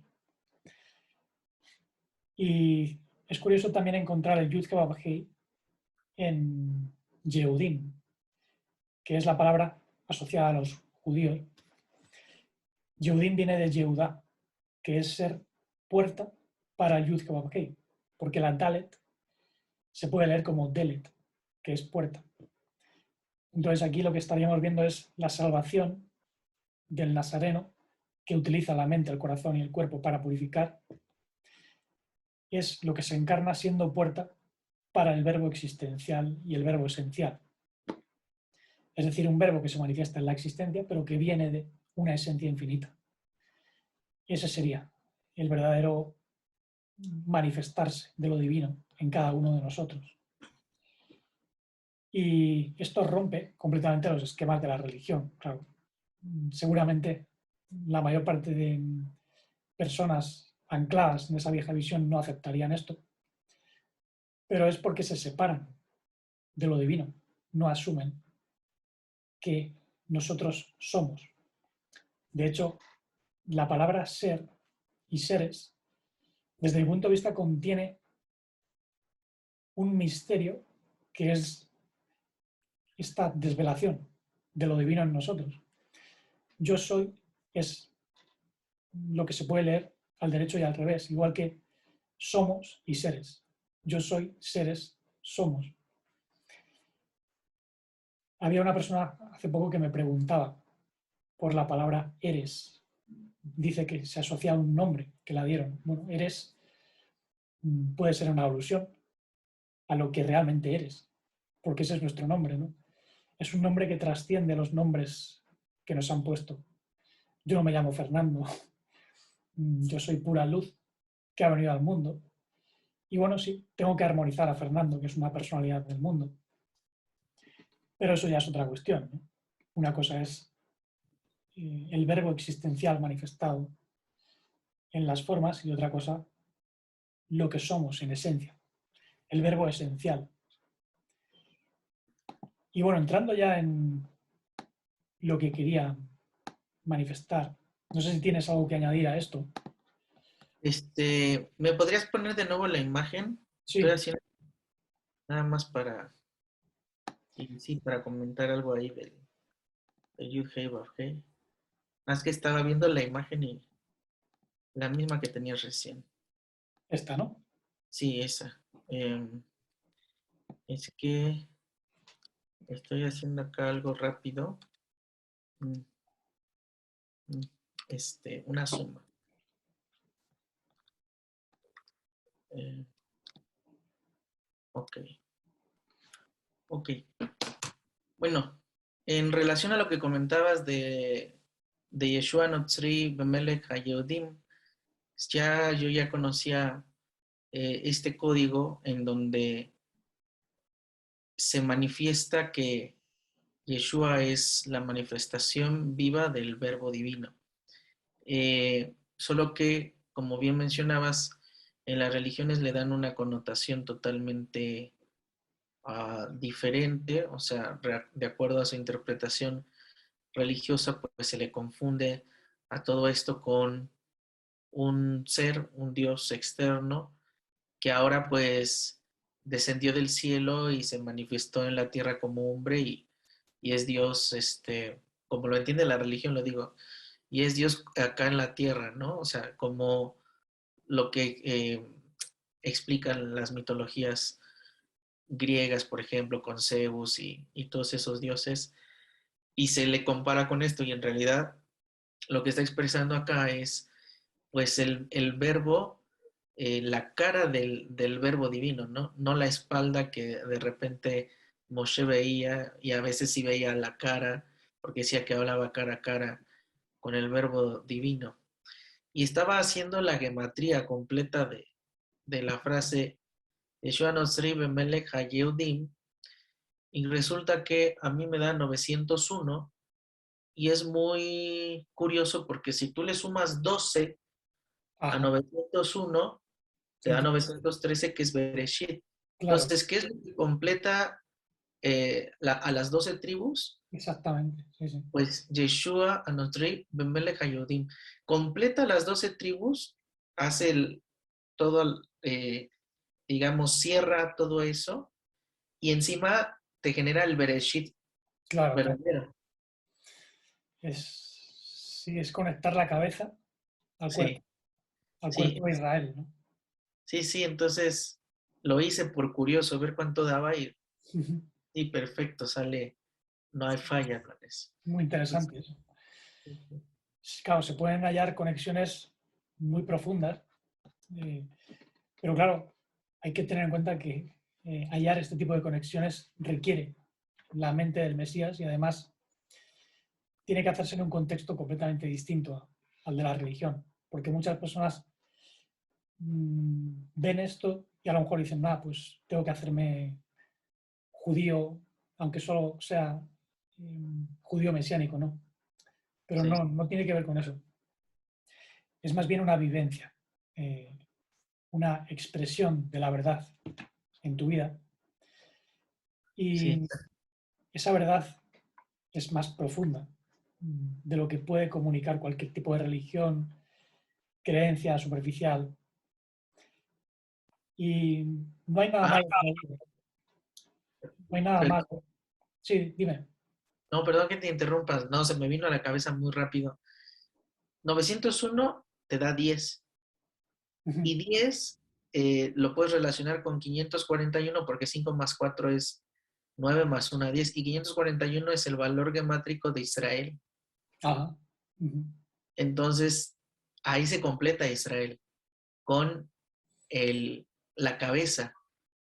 Y es curioso también encontrar el Yud Kevab Hei en Yehudim, que es la palabra asociada a los judíos. Yehudim viene de Yehudá, que es ser puerta para el Yud Kevab Hei, porque la Dalet se puede leer como Delet, que es puerta. Entonces aquí lo que estaríamos viendo es la salvación del nazareno que utiliza la mente, el corazón y el cuerpo para purificar. Es lo que se encarna siendo puerta para el verbo existencial y el verbo esencial. Es decir, un verbo que se manifiesta en la existencia, pero que viene de una esencia infinita. Ese sería el verdadero manifestarse de lo divino en cada uno de nosotros. Y esto rompe completamente los esquemas de la religión. Claro, seguramente la mayor parte de personas ancladas en esa vieja visión no aceptarían esto, pero es porque se separan de lo divino, no asumen que nosotros somos. De hecho, la palabra ser y seres, desde mi punto de vista, contiene un misterio que es esta desvelación de lo divino en nosotros. Yo soy es lo que se puede leer al derecho y al revés, igual que somos y seres. Yo soy, seres, somos. Había una persona hace poco que me preguntaba por la palabra eres. Dice que se asocia a un nombre que la dieron. Bueno, eres puede ser una alusión a lo que realmente eres, porque ese es nuestro nombre, ¿no? Es un nombre que trasciende los nombres que nos han puesto. Yo no me llamo Fernando, yo soy pura luz que ha venido al mundo. Y bueno, sí, tengo que armonizar a Fernando, que es una personalidad del mundo. Pero eso ya es otra cuestión, ¿no? Una cosa es el verbo existencial manifestado en las formas y otra cosa lo que somos en esencia, el verbo esencial. Y bueno, entrando ya en lo que quería manifestar, no sé si tienes algo que añadir a esto. ¿Me podrías poner de nuevo la imagen? Estoy Sí, haciendo nada más para, y sí, para comentar algo ahí del Yud-Heh-Vav-Hei. Más que estaba viendo la imagen y la misma que tenías recién. esta, ¿no? Sí, esa. Es que Estoy haciendo acá algo rápido. Mm, mm, una suma. Ok. Ok. Bueno, en relación a lo que comentabas de Yeshua Notzri Bemelech Hayehudim, yo ya conocía este código en donde se manifiesta que Yeshua es la manifestación viva del Verbo Divino. Solo que, como bien mencionabas, en las religiones le dan una connotación totalmente diferente, o sea, de acuerdo a su interpretación religiosa, pues se le confunde a todo esto con un ser, un Dios externo, que ahora pues descendió del cielo y se manifestó en la tierra como hombre y es Dios, como lo entiende la religión, lo digo, y es Dios acá en la tierra, ¿no? O sea, como lo que explican las mitologías griegas, por ejemplo, con Zeus y todos esos dioses, y se le compara con esto, y en realidad lo que está expresando acá es pues el verbo, la cara del verbo divino, ¿no? No la espalda que de repente Moshe veía y a veces sí veía la cara, porque decía que hablaba cara a cara con el verbo divino. Y estaba haciendo la gematría completa de la frase Yeshua Nosri Bemelech Hayehudim, y resulta que a mí me da 901, y es muy curioso porque si tú le sumas 12 a Ajá, 901, te da sí, 913, que es Bereshit. claro, Entonces, ¿qué es lo que completa a las 12 tribus? exactamente, sí, sí. Pues Yeshua, Anotri, Bemelech Hayodim. Completa las 12 tribus, hace todo, digamos, cierra todo eso, y encima te genera el Bereshit Claro, claro. verdadero. Sí, es conectar la cabeza Sí, al sí, cuerpo de Israel, ¿no? sí, sí. Entonces lo hice por curioso, ver cuánto daba Ujú. y perfecto, sale, no hay falla con eso. Muy interesante eso. Claro, se pueden hallar conexiones muy profundas, eh, pero claro, hay que tener en cuenta que hallar este tipo de conexiones requiere la mente del Mesías y además tiene que hacerse en un contexto completamente distinto al de la religión, porque muchas personas ven esto y a lo mejor dicen, nada, pues tengo que hacerme judío, aunque solo sea judío mesiánico, ¿no? Pero Sí, no, no tiene que ver con eso. Es más bien una vivencia, eh, una expresión de la verdad en tu vida. sí, Y esa verdad es más profunda de lo que puede comunicar cualquier tipo de religión, creencia superficial. Y no hay nada ah, malo. No hay nada pero, malo. Sí, dime. no, perdón que te interrumpas, no, se me vino a la cabeza muy rápido. 901 te da 10 Ujú. y 10 lo puedes relacionar con 541 porque 5 más 4 es 9 más 1, 10, y 541 es el valor gemátrico de Israel. Ajá. Ujú. Entonces, ahí se completa Israel con el, la cabeza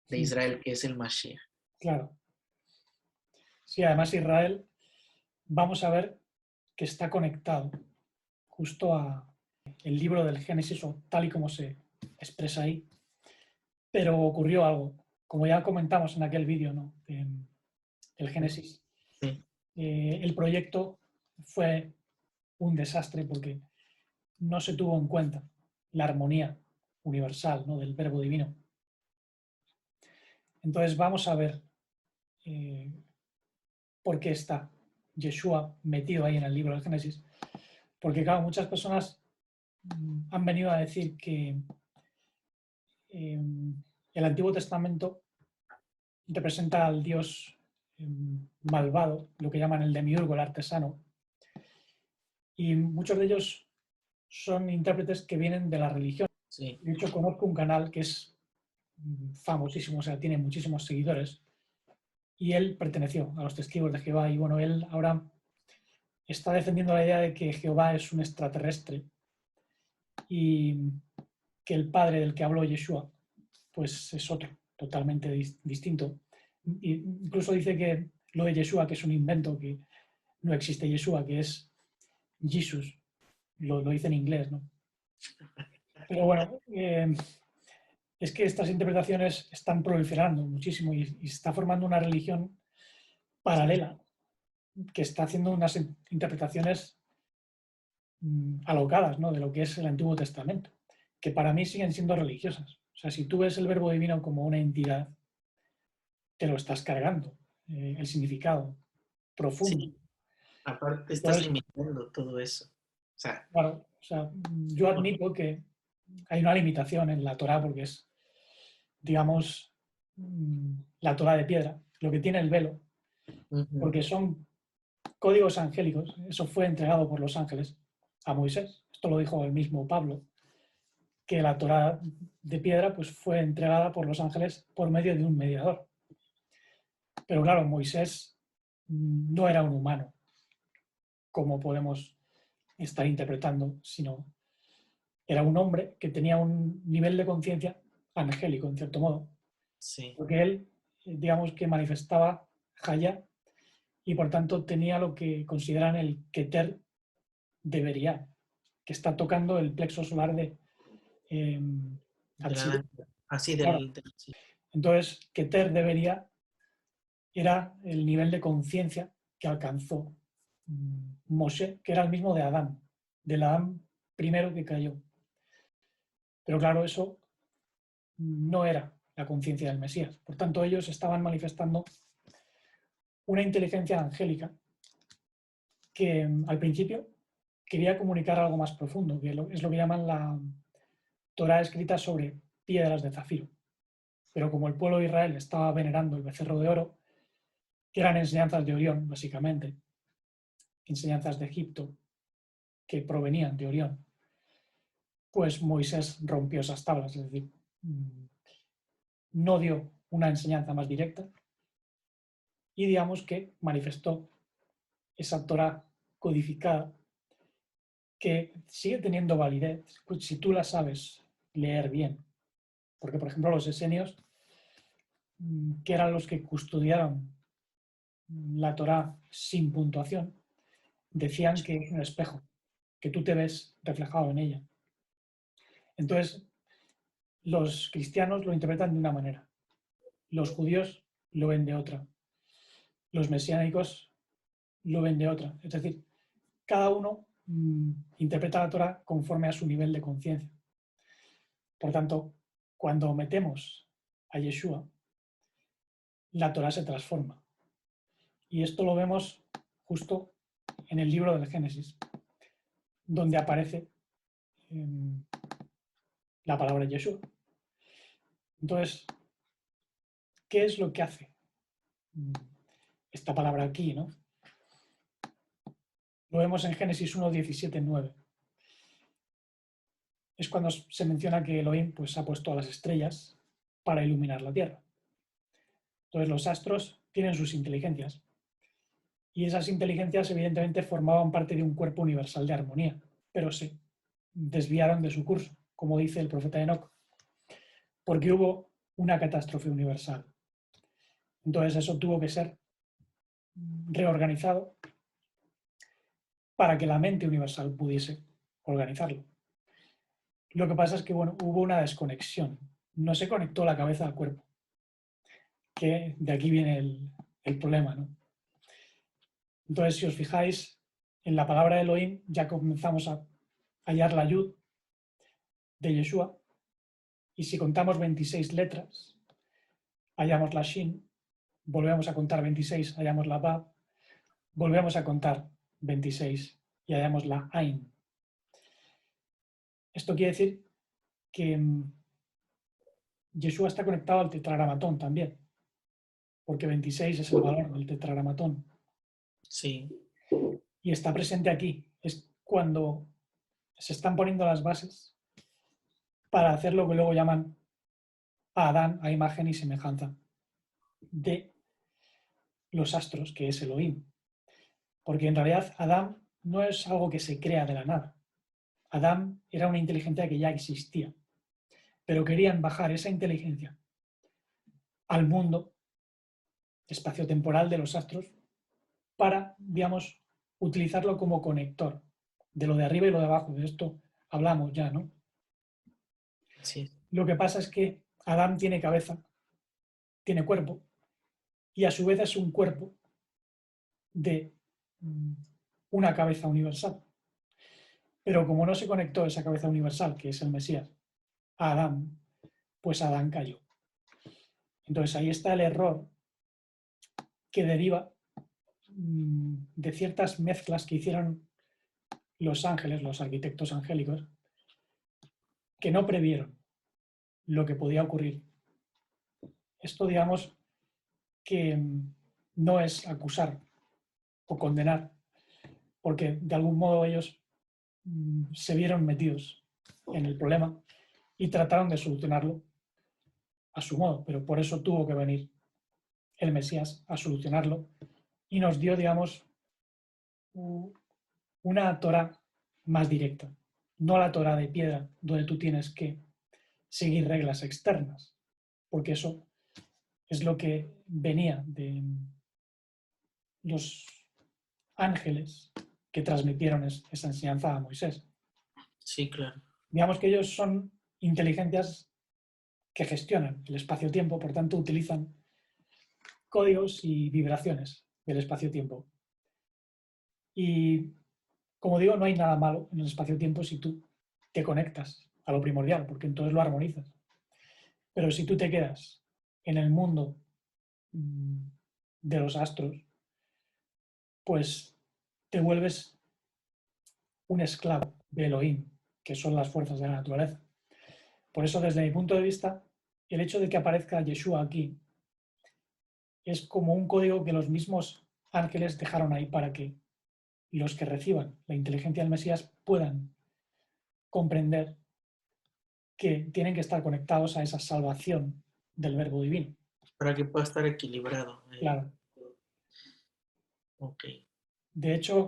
de Ujú. Israel, que es el Mashiach. Claro. Sí, además Israel, vamos a ver que está conectado justo a el libro del Génesis, o tal y como se expresa ahí. Pero ocurrió algo. Como ya comentamos en aquel vídeo, ¿no? El Génesis, Sí, el proyecto fue un desastre porque no se tuvo en cuenta la armonía universal, ¿no? Del verbo divino. Entonces vamos a ver eh, por qué está Yeshua metido ahí en el libro del Génesis. Porque, claro, muchas personas han venido a decir que el Antiguo Testamento representa al Dios malvado, lo que llaman el demiurgo, el artesano, y muchos de ellos son intérpretes que vienen de la religión. sí, De hecho, conozco un canal que es famosísimo, o sea, tiene muchísimos seguidores, y él perteneció a los testigos de Jehová. Y bueno, él ahora está defendiendo la idea de que Jehová es un extraterrestre y que el padre del que habló Yeshua pues es otro, totalmente distinto. Incluso dice que lo de Yeshua, que es un invento, que no existe Yeshua, que es Jesus. Lo dice en inglés, ¿no? Pero bueno, es que estas interpretaciones están proliferando muchísimo y se está formando una religión paralela que está haciendo unas interpretaciones alocadas, ¿no?, de lo que es el Antiguo Testamento, que para mí siguen siendo religiosas. O sea, si tú ves el verbo divino como una entidad, te lo estás cargando, el significado profundo. Sí, aparte estás Entonces, limitando todo eso. O sea, claro, o sea, yo admito que hay una limitación en la Torá porque es, digamos, la Torá de piedra, lo que tiene el velo, porque son códigos angélicos. Eso fue entregado por los ángeles a Moisés. Esto lo dijo el mismo Pablo, que la Torá de piedra pues, fue entregada por los ángeles por medio de un mediador. Pero claro, Moisés no era un humano, como podemos estar interpretando, sino era un hombre que tenía un nivel de conciencia angélico, en cierto modo, sí, porque él, digamos que manifestaba Jaya y por tanto tenía lo que consideran el Keter debería, que está tocando el plexo solar de eh, de Atzilut. así Claro. sí, Entonces, Keter debería era el nivel de conciencia que alcanzó Moshe, que era el mismo de Adán, del Adán primero que cayó. Pero claro, eso no era la conciencia del Mesías. Por tanto, ellos estaban manifestando una inteligencia angélica que al principio quería comunicar algo más profundo, que es lo que llaman la Torá escrita sobre piedras de zafiro. Pero como el pueblo de Israel estaba venerando el becerro de oro, que eran enseñanzas de Orión, básicamente, enseñanzas de Egipto que provenían de Orión, pues Moisés rompió esas tablas, es decir, no dio una enseñanza más directa y digamos que manifestó esa Torá codificada que sigue teniendo validez si tú la sabes leer bien. Porque, por ejemplo, los esenios, que eran los que custodiaron la Torá sin puntuación, decían que es un espejo, que tú te ves reflejado en ella. Entonces, los cristianos lo interpretan de una manera, los judíos lo ven de otra, los mesiánicos lo ven de otra. Es decir, cada uno interpreta la Torá conforme a su nivel de conciencia. Por tanto, cuando metemos a Yeshua, la Torá se transforma. Y esto lo vemos justo en el libro del Génesis, donde aparece la palabra Yeshua. Entonces, ¿qué es lo que hace esta palabra aquí, ¿no? Lo vemos en Génesis 1, 17, 9. Es cuando se menciona que Elohim pues, ha puesto a las estrellas para iluminar la tierra. Entonces los astros tienen sus inteligencias y esas inteligencias evidentemente formaban parte de un cuerpo universal de armonía, pero se desviaron de su curso, como dice el profeta Enoc, porque hubo una catástrofe universal. Entonces eso tuvo que ser reorganizado para que la mente universal pudiese organizarlo. Lo que pasa es que bueno, hubo una desconexión, no se conectó la cabeza al cuerpo, que de aquí viene el problema, ¿no? Entonces, si os fijáis, en la palabra Elohim ya comenzamos a hallar la yud de Yeshua, y si contamos 26 letras, hallamos la shin, volvemos a contar 26, hallamos la bab, volvemos a contar 26 y hallamos la ain. Esto quiere decir que Yeshua está conectado al tetragramatón también, porque 26 es el valor del tetragramatón. sí, Y está presente aquí. Es cuando se están poniendo las bases para hacer lo que luego llaman a Adán a imagen y semejanza de los astros, que es Elohim. Porque en realidad Adán no es algo que se crea de la nada. Adán era una inteligencia que ya existía, pero querían bajar esa inteligencia al mundo espaciotemporal de los astros para, digamos, utilizarlo como conector de lo de arriba y lo de abajo. De esto hablamos ya, ¿no? Sí, Lo que pasa es que Adán tiene cabeza, tiene cuerpo, y a su vez es un cuerpo de una cabeza universal. Pero como no se conectó esa cabeza universal, que es el Mesías, a Adán, pues Adán cayó. Entonces ahí está el error que deriva de ciertas mezclas que hicieron los ángeles, los arquitectos angélicos, que no previeron lo que podía ocurrir. Esto, digamos, que no es acusar o condenar, porque de algún modo ellos se vieron metidos en el problema y trataron de solucionarlo a su modo, pero por eso tuvo que venir el Mesías a solucionarlo y nos dio, digamos, una Torá más directa, no la Torá de piedra, donde tú tienes que seguir reglas externas, porque eso es lo que venía de los ángeles que transmitieron esa enseñanza a Moisés. sí, claro. Digamos que ellos son inteligencias que gestionan el espacio-tiempo, por tanto utilizan códigos y vibraciones del espacio-tiempo. Y como digo, no hay nada malo en el espacio-tiempo si tú te conectas a lo primordial, porque entonces lo armonizas. Pero si tú te quedas en el mundo de los astros, pues te vuelves un esclavo de Elohim, que son las fuerzas de la naturaleza. Por eso, desde mi punto de vista, el hecho de que aparezca Yeshua aquí es como un código que los mismos ángeles dejaron ahí para que los que reciban la inteligencia del Mesías puedan comprender que tienen que estar conectados a esa salvación del verbo divino. Para que pueda estar equilibrado. Claro. Ok. De hecho,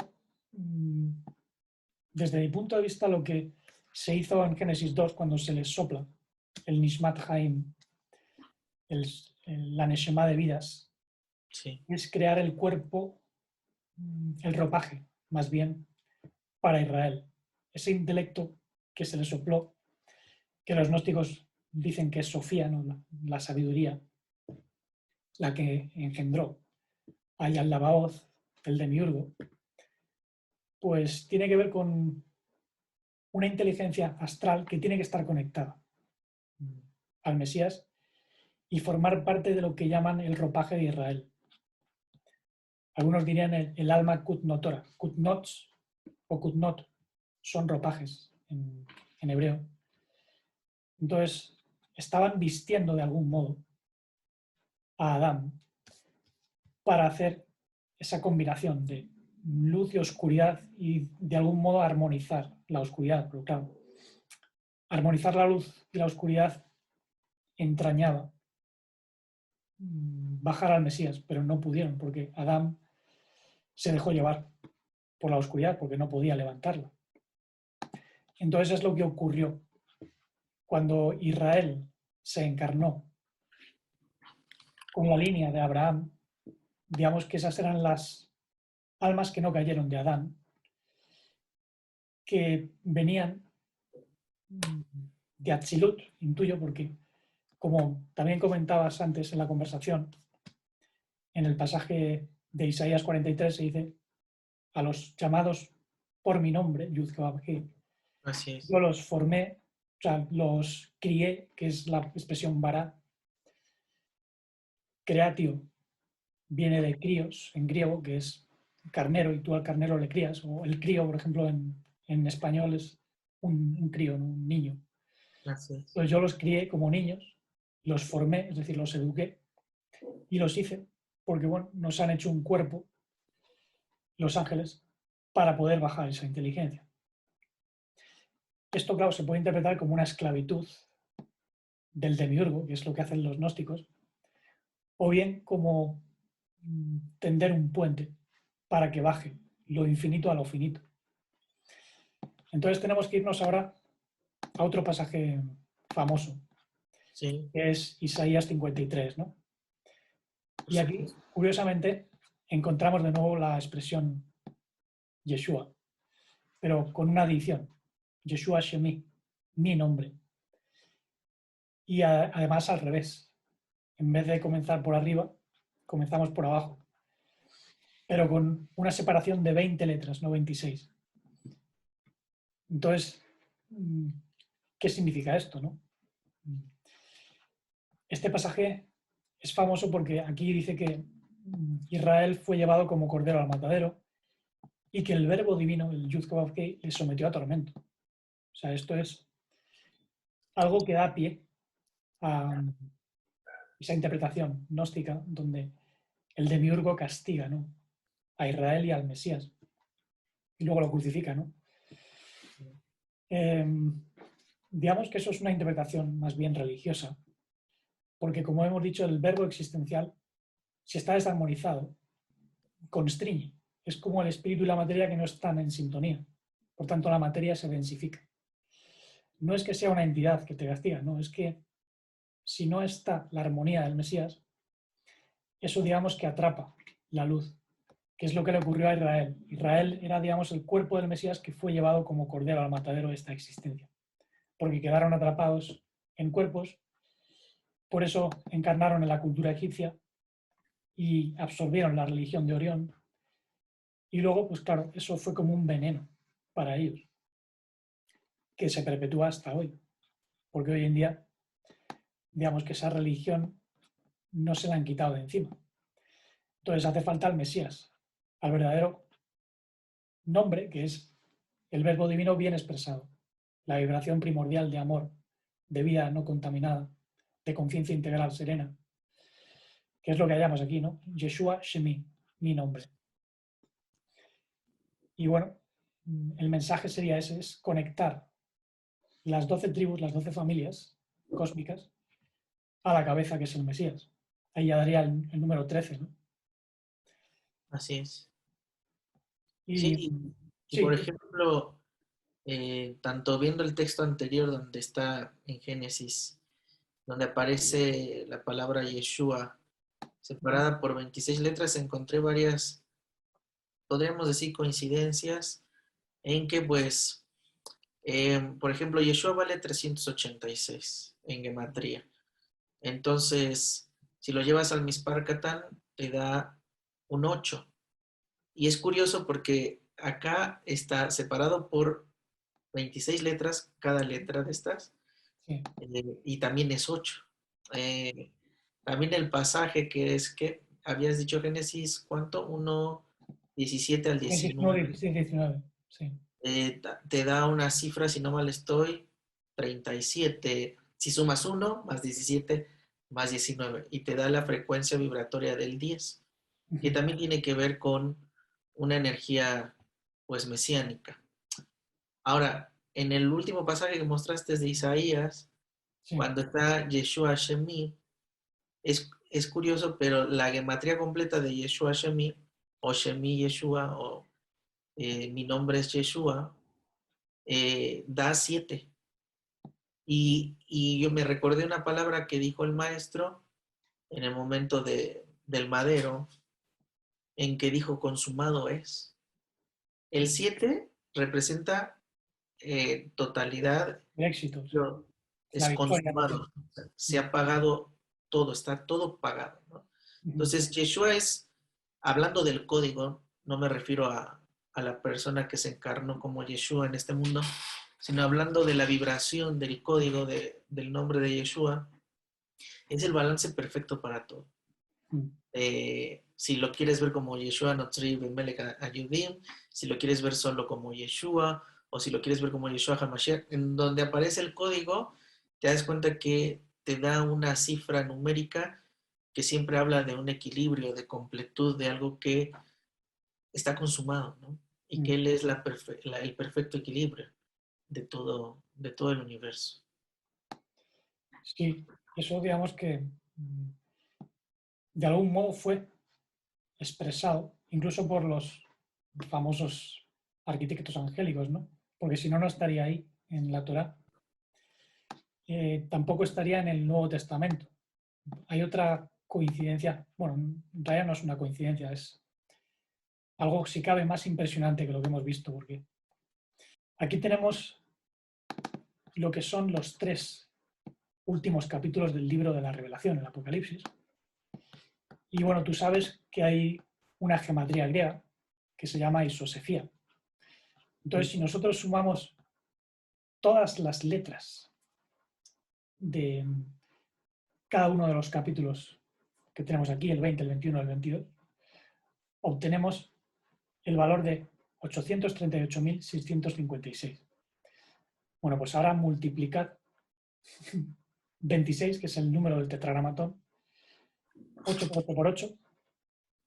desde mi punto de vista, lo que se hizo en Génesis 2, cuando se les sopla el Nishmat Haim, la Neshama de vidas, Sí. es crear el cuerpo, el ropaje, más bien, para Israel. Ese intelecto que se le sopló, que los gnósticos dicen que es Sofía, ¿no? La sabiduría, la que engendró a Yal-Labaoth, el demiurgo, pues tiene que ver con una inteligencia astral que tiene que estar conectada al Mesías y formar parte de lo que llaman el ropaje de Israel. Algunos dirían el alma kutnotora. Kutnots o kutnot son ropajes en hebreo. Entonces, estaban vistiendo de algún modo a Adán para hacer esa combinación de luz y oscuridad y de algún modo armonizar la oscuridad. Pero claro, armonizar la luz y la oscuridad entrañaba bajar al Mesías, pero no pudieron porque Adán se dejó llevar por la oscuridad porque no podía levantarla. Entonces es lo que ocurrió cuando Israel se encarnó con la línea de Abraham. Digamos que esas eran las almas que no cayeron de Adán, que venían de Atzilut, intuyo, porque como también comentabas antes en la conversación, en el pasaje de Isaías 43 se dice a los llamados por mi nombre, Yud-Kevavke, Así es. yo los formé, o sea, los crié, que es la expresión bara. Creatio viene de críos en griego, que es carnero, y tú al carnero le crías, o el crío, por ejemplo, en español es un crío, un niño. Así es. Entonces yo los crié como niños, los formé, es decir, los eduqué, y los hice, porque bueno, nos han hecho un cuerpo, los ángeles, para poder bajar esa inteligencia. Esto, claro, se puede interpretar como una esclavitud del demiurgo, que es lo que hacen los gnósticos, o bien como tender un puente para que baje lo infinito a lo finito. Entonces tenemos que irnos ahora a otro pasaje famoso, Sí, que es Isaías 53, ¿no? por Y aquí, supuesto. curiosamente, encontramos de nuevo la expresión Yeshua, pero con una adición, Yeshua Shemi, mi nombre. Y además al revés, en vez de comenzar por arriba, comenzamos por abajo, pero con una separación de 20 letras, no 26. Entonces, ¿qué significa esto, no? Este pasaje es famoso porque aquí dice que Israel fue llevado como cordero al matadero y que el verbo divino, el Yud Kavav Kei, le sometió a tormento. O sea, esto es algo que da pie a esa interpretación gnóstica donde el demiurgo castiga, ¿no?, a Israel y al Mesías y luego lo crucifica, ¿no? Eh, digamos que eso es una interpretación más bien religiosa, porque como hemos dicho, el verbo existencial, si está desarmonizado, constriñe. Es como el espíritu y la materia que no están en sintonía. Por tanto, la materia se densifica. No es que sea una entidad que te castiga, no, es que si no está la armonía del Mesías, eso digamos que atrapa la luz, que es lo que le ocurrió a Israel. Israel era, digamos, el cuerpo del Mesías que fue llevado como cordero al matadero de esta existencia, porque quedaron atrapados en cuerpos, por eso encarnaron en la cultura egipcia y absorbieron la religión de Orión. Y luego, pues claro, eso fue como un veneno para ellos, que se perpetúa hasta hoy, porque hoy en día, digamos que esa religión no se la han quitado de encima. Entonces hace falta al Mesías, al verdadero nombre, que es el verbo divino bien expresado, la vibración primordial de amor, de vida no contaminada, de conciencia integral serena, que es lo que hallamos aquí, ¿no? Yeshua Shemi, mi nombre. Y bueno, el mensaje sería ese, es conectar las 12 tribus, las 12 familias cósmicas a la cabeza, que es el Mesías. Ahí ya daría el número 13, ¿no? Así es. Y Sí, y por sí, ejemplo, tanto viendo el texto anterior donde está en Génesis, donde aparece la palabra Yeshua separada por 26 letras, encontré varias, podríamos decir, coincidencias en que, pues, por ejemplo, Yeshua vale 386 en gematría. Entonces, si lo llevas al Misparcatán, te da un 8. Y es curioso porque acá está separado por 26 letras, cada letra de estas, sí. y también es 8. También el pasaje que es que habías dicho Génesis, ¿cuánto? 1:17 al Génesis 1, 19. 16, 19, sí. Te da una cifra, si no mal estoy, 37. Si sumas 1 más 17 más 19 y te da la frecuencia vibratoria del 10, que también tiene que ver con una energía pues mesiánica. Ahora, en el último pasaje que mostraste de Isaías, Sí. cuando está Yeshua Shemi, es curioso, pero la gematría completa de Yeshua Shemi, o Shemi Yeshua, o mi nombre es Yeshua, da 7. Y yo me recordé una palabra que dijo el maestro en el momento del madero, en que dijo consumado es. El 7 representa totalidad, El éxito, sí. pero La es victoria total. consumado. Se ha pagado todo, está todo pagado, ¿no? Entonces, Yeshua es, hablando del código, no me refiero a la persona que se encarnó como Yeshua en este mundo, sino hablando de la vibración del código del nombre de Yeshua, es el balance perfecto para todo. Si lo quieres ver como Yeshua Notzri Bemelech Ayudim, si lo quieres ver solo como Yeshua, o si lo quieres ver como Yeshua HaMashiach, en donde aparece el código, te das cuenta que te da una cifra numérica que siempre habla de un equilibrio, de completud, de algo que está consumado, ¿no? Y que Él es el perfecto equilibrio de todo el universo. Sí, eso digamos que de algún modo fue expresado incluso por los famosos arquitectos angélicos, ¿no? Porque si no, no estaría ahí en la Torá. Tampoco estaría en el Nuevo Testamento. Hay otra coincidencia, bueno, en realidad no es una coincidencia, es algo si cabe más impresionante que lo que hemos visto, porque aquí tenemos lo que son los 3 últimos capítulos del libro de la Revelación, el Apocalipsis. Y bueno, tú sabes que hay una gematría griega que se llama isosefía. Entonces, si nosotros sumamos todas las letras de cada uno de los capítulos que tenemos aquí, el 20, el 21, el 22, obtenemos el valor de 838.656. Bueno, pues ahora multiplicad 26, que es el número del tetragramatón, 8 por 8 por 8,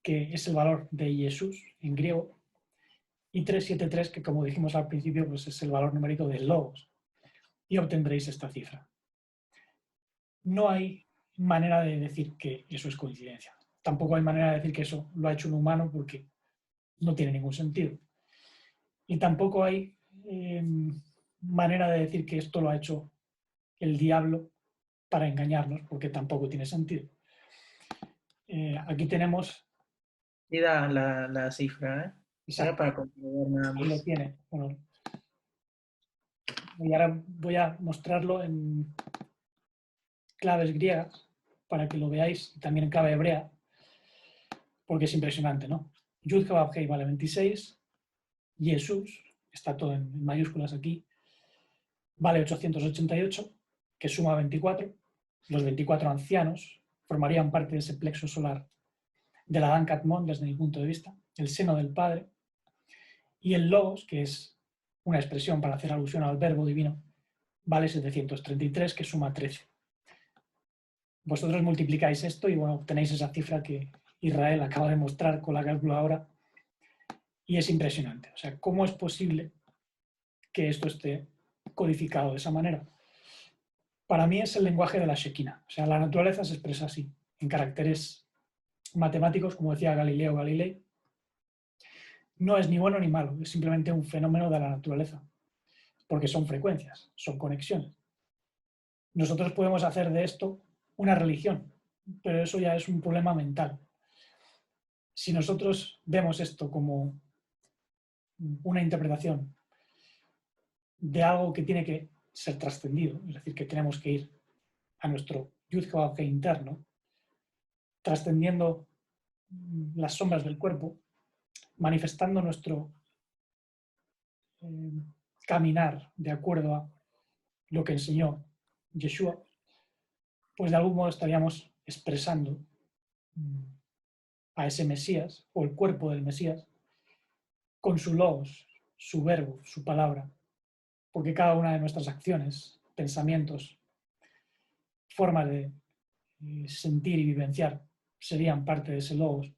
que es el valor de Jesús en griego, y 373, que como dijimos al principio, pues es el valor numérico del logos, y obtendréis esta cifra. No hay manera de decir que eso es coincidencia. Tampoco hay manera de decir que eso lo ha hecho un humano, porque no tiene ningún sentido. Y tampoco hay manera de decir que esto lo ha hecho el diablo para engañarnos, porque tampoco tiene sentido. Aquí tenemos... Y da la cifra, ¿eh? Era para comprobar nada Ahí lo más. tiene. Bueno, y ahora voy a mostrarlo en claves griegas para que lo veáis, y también en clave hebrea, porque es impresionante, ¿no? Yud He Vav Hei vale 26, Jesús, está todo en mayúsculas aquí, vale 888, que suma 24. Los 24 ancianos formarían parte de ese plexo solar de la Dan Katmon desde mi punto de vista, el seno del Padre, y el Logos, que es una expresión para hacer alusión al verbo divino, vale 733, que suma 13. Vosotros multiplicáis esto y bueno, obtenéis esa cifra que Israel acaba de mostrar con la calculadora, y es impresionante. O sea, ¿cómo es posible que esto esté codificado de esa manera? Para mí es el lenguaje de la Shekinah. O sea, la naturaleza se expresa así, en caracteres matemáticos, como decía Galileo Galilei. No es ni bueno ni malo, es simplemente un fenómeno de la naturaleza, porque son frecuencias, son conexiones. Nosotros podemos hacer de esto una religión, pero eso ya es un problema mental. Si nosotros vemos esto como una interpretación de algo que tiene que ser trascendido, es decir, que tenemos que ir a nuestro Yud He Vav Hei interno, trascendiendo las sombras del cuerpo, manifestando nuestro caminar de acuerdo a lo que enseñó Yeshua, pues de algún modo estaríamos expresando a ese Mesías o el cuerpo del Mesías con su logos, su verbo, su palabra, porque cada una de nuestras acciones, pensamientos, formas de sentir y vivenciar serían parte de ese logos.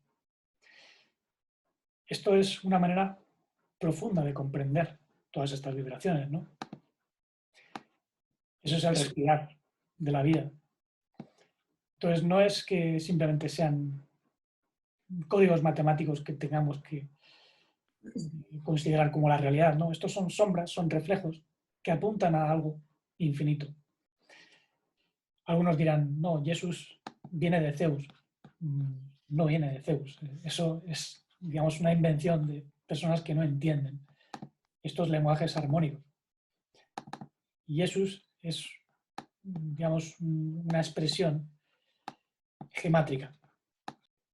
Esto es una manera profunda de comprender todas estas vibraciones, ¿no? Eso es el respirar de la vida. Entonces no es que simplemente sean códigos matemáticos que tengamos que considerar como la realidad, ¿no? Estos son sombras, son reflejos que apuntan a algo infinito. Algunos dirán, no, Jesús viene de Zeus. No viene de Zeus. Eso es, digamos, una invención de personas que no entienden estos lenguajes armónicos. Y Jesús es, digamos, una expresión gemátrica.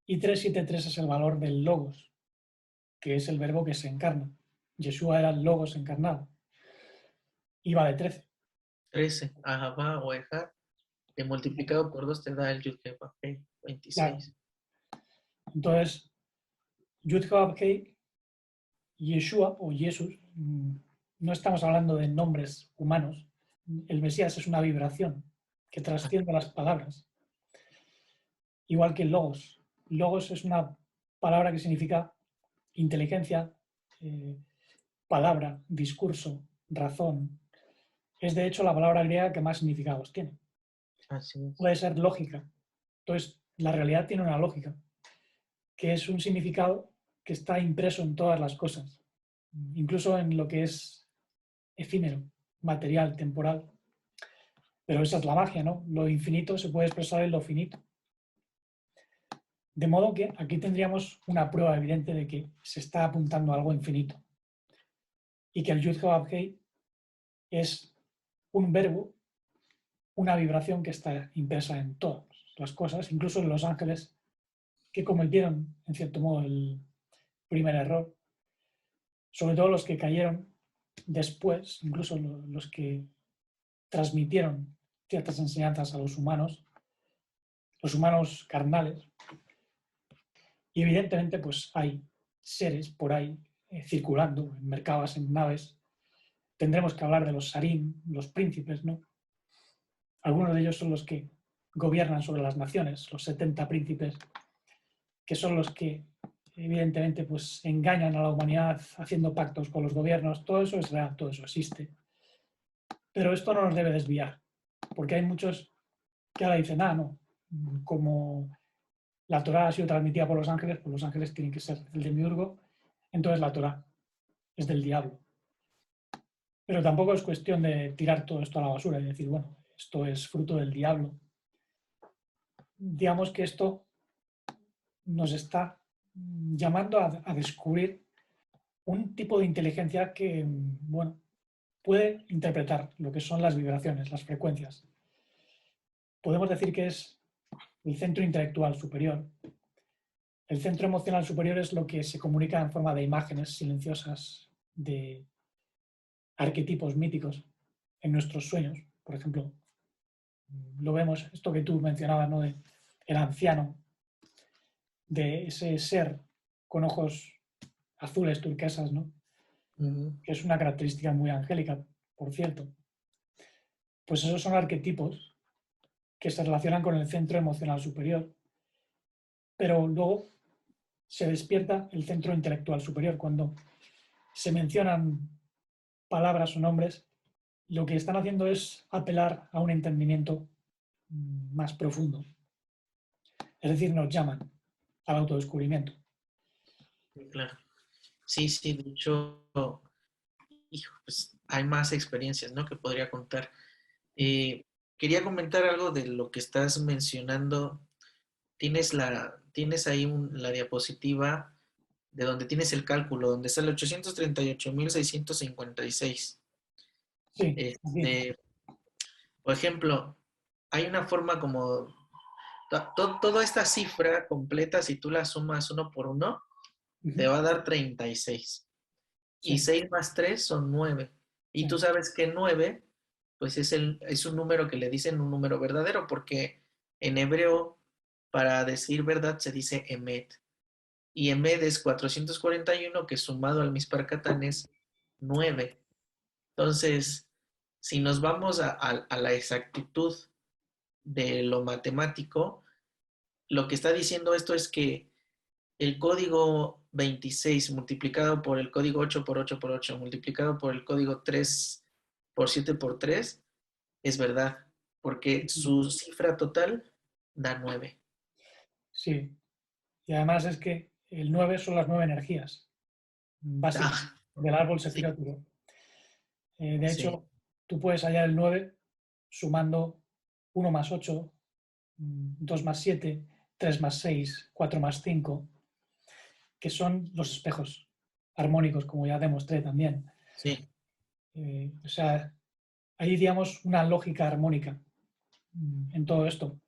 Y 373 es el valor del logos, que es el verbo que se encarna. Yeshua era el logos encarnado. Y vale 13. 13, Ahabá o Ejad, que multiplicado por 2 te da el Yud He Vav Hei, 26. Claro. Entonces, Yud He Vav Hei, Yeshua o Jesús, no estamos hablando de nombres humanos. El Mesías es una vibración que trasciende las palabras. Igual que logos. Logos es una palabra que significa inteligencia, palabra, discurso, razón. Es de hecho la palabra griega que más significados tiene. Así es. Puede ser lógica. Entonces, la realidad tiene una lógica. que es un significado que está impreso en todas las cosas, incluso en lo que es efímero, material, temporal. Pero esa es la magia, ¿no? Lo infinito se puede expresar en lo finito. De modo que aquí tendríamos una prueba evidente de que se está apuntando a algo infinito y que el Yud Heh Hei es un verbo, una vibración que está impresa en todas las cosas, incluso en los ángeles que cometieron, en cierto modo, el primer error, sobre todo los que cayeron después, incluso los que transmitieron ciertas enseñanzas a los humanos carnales. Y evidentemente pues hay seres por ahí circulando en mercados, en naves. Tendremos que hablar de los sarim, los príncipes, ¿no? Algunos de ellos son los que gobiernan sobre las naciones, los 70 príncipes, que son los que evidentemente pues engañan a la humanidad haciendo pactos con los gobiernos. Todo eso es real, todo eso existe. Pero esto no nos debe desviar, porque hay muchos que ahora dicen, no, como la Torá ha sido transmitida por los ángeles, pues los ángeles tienen que ser el demiurgo, entonces la Torá es del diablo. Pero tampoco es cuestión de tirar todo esto a la basura y decir, bueno, esto es fruto del diablo. Digamos que esto nos está llamando a descubrir un tipo de inteligencia que, bueno, puede interpretar lo que son las vibraciones, las frecuencias. Podemos decir que es el centro intelectual superior. El centro emocional superior es lo que se comunica en forma de imágenes silenciosas, de arquetipos míticos en nuestros sueños. Por ejemplo, lo vemos, esto que tú mencionabas, ¿no? De el anciano, de ese ser con ojos azules, turquesas, ¿no? Que es una característica muy angélica, por cierto. Pues esos son arquetipos que se relacionan con el centro emocional superior, pero luego se despierta el centro intelectual superior. Cuando se mencionan palabras o nombres, lo que están haciendo es apelar a un entendimiento más profundo. Es decir, nos llaman al autodescubrimiento. Claro. Sí, sí, de hecho, hijo, pues hay más experiencias, ¿no? Que podría contar. Quería comentar algo de lo que estás mencionando. Tienes ahí la diapositiva de donde tienes el cálculo, donde está el 838.656. Sí, sí. Por ejemplo, hay una forma como toda esta cifra completa, si tú la sumas uno por uno, te va a dar 36. Y Sí, 6 más 3 son 9. Y tú sí, sabes que 9, pues es un número que le dicen un número verdadero, porque en hebreo, para decir verdad, se dice emet. Y emet es 441, que sumado al Mispar Catán es 9. Entonces, si nos vamos a la exactitud de lo matemático, lo que está diciendo esto es que el código 26 multiplicado por el código 8 por 8 por 8 multiplicado por el código 3 por 7 por 3 es verdad, porque su cifra total da 9. sí. Y además es que el 9 son las 9 energías básicas Ah, del árbol sí, sefirótico. De sí, hecho, tú puedes hallar el 9 sumando 1 más 8, 2 más 7, 3 más 6, 4 más 5, que son los espejos armónicos, como ya demostré también. sí. O sea, hay, digamos, una lógica armónica en todo esto,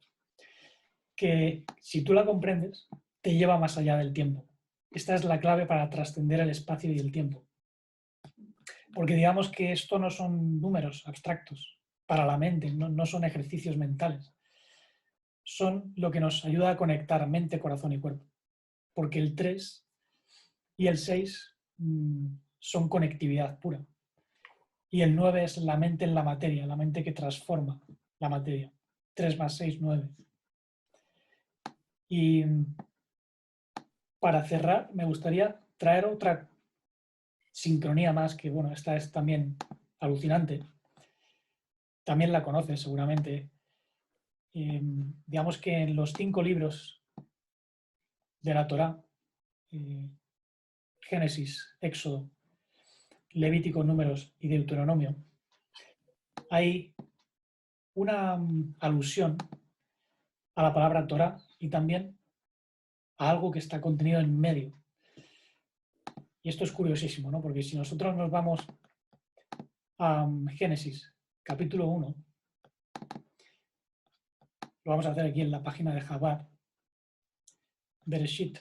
que si tú la comprendes, te lleva más allá del tiempo. Esta es la clave para trascender el espacio y el tiempo. Porque digamos que esto no son números abstractos para la mente, no son ejercicios mentales. Son lo que nos ayuda a conectar mente, corazón y cuerpo. Porque el 3 y el 6 son conectividad pura. Y el 9 es la mente en la materia, la mente que transforma la materia. 3 más 6, 9. Y para cerrar, me gustaría traer otra sincronía más, que bueno, esta es también alucinante. También la conoces seguramente. Digamos que en los 5 libros de la Torá, Génesis, Éxodo, Levítico, Números y Deuteronomio, hay una alusión a la palabra Torá y también a algo que está contenido en medio. Y esto es curiosísimo, ¿no? Porque si nosotros nos vamos a Génesis, capítulo 1, lo vamos a hacer aquí en la página de Jabad, Bereshit,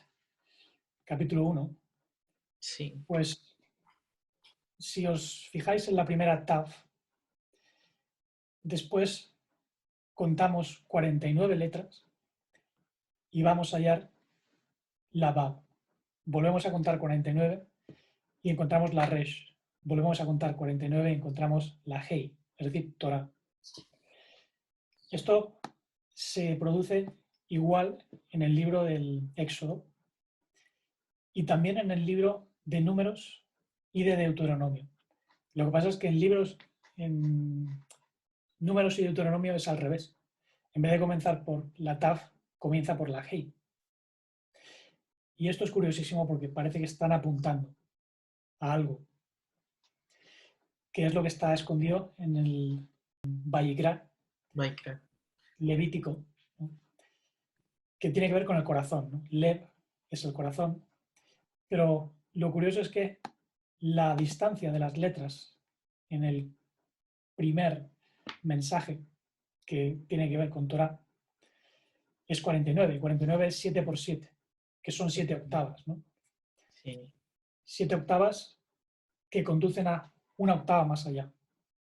capítulo 1, Sí. pues si os fijáis en la primera Tav, después contamos 49 letras y vamos a hallar la Bab. Volvemos a contar 49 y encontramos la Resh. Volvemos a contar 49 y encontramos la Hei, es decir, Torah. Esto se produce igual en el libro del Éxodo y también en el libro de Números y de Deuteronomio. Lo que pasa es que en Números y Deuteronomio es al revés. En vez de comenzar por la Tav, comienza por la Hei. Y esto es curiosísimo porque parece que están apuntando a algo, que es lo que está escondido en el Vayikra, Minecraft. Levítico, ¿no? Que tiene que ver con el corazón, ¿no? Lev es el corazón, pero lo curioso es que la distancia de las letras en el primer mensaje que tiene que ver con Torah es 49. 49 es 7 por 7, que son 7 octavas, ¿no? Sí. 7 octavas que conducen a una octava más allá,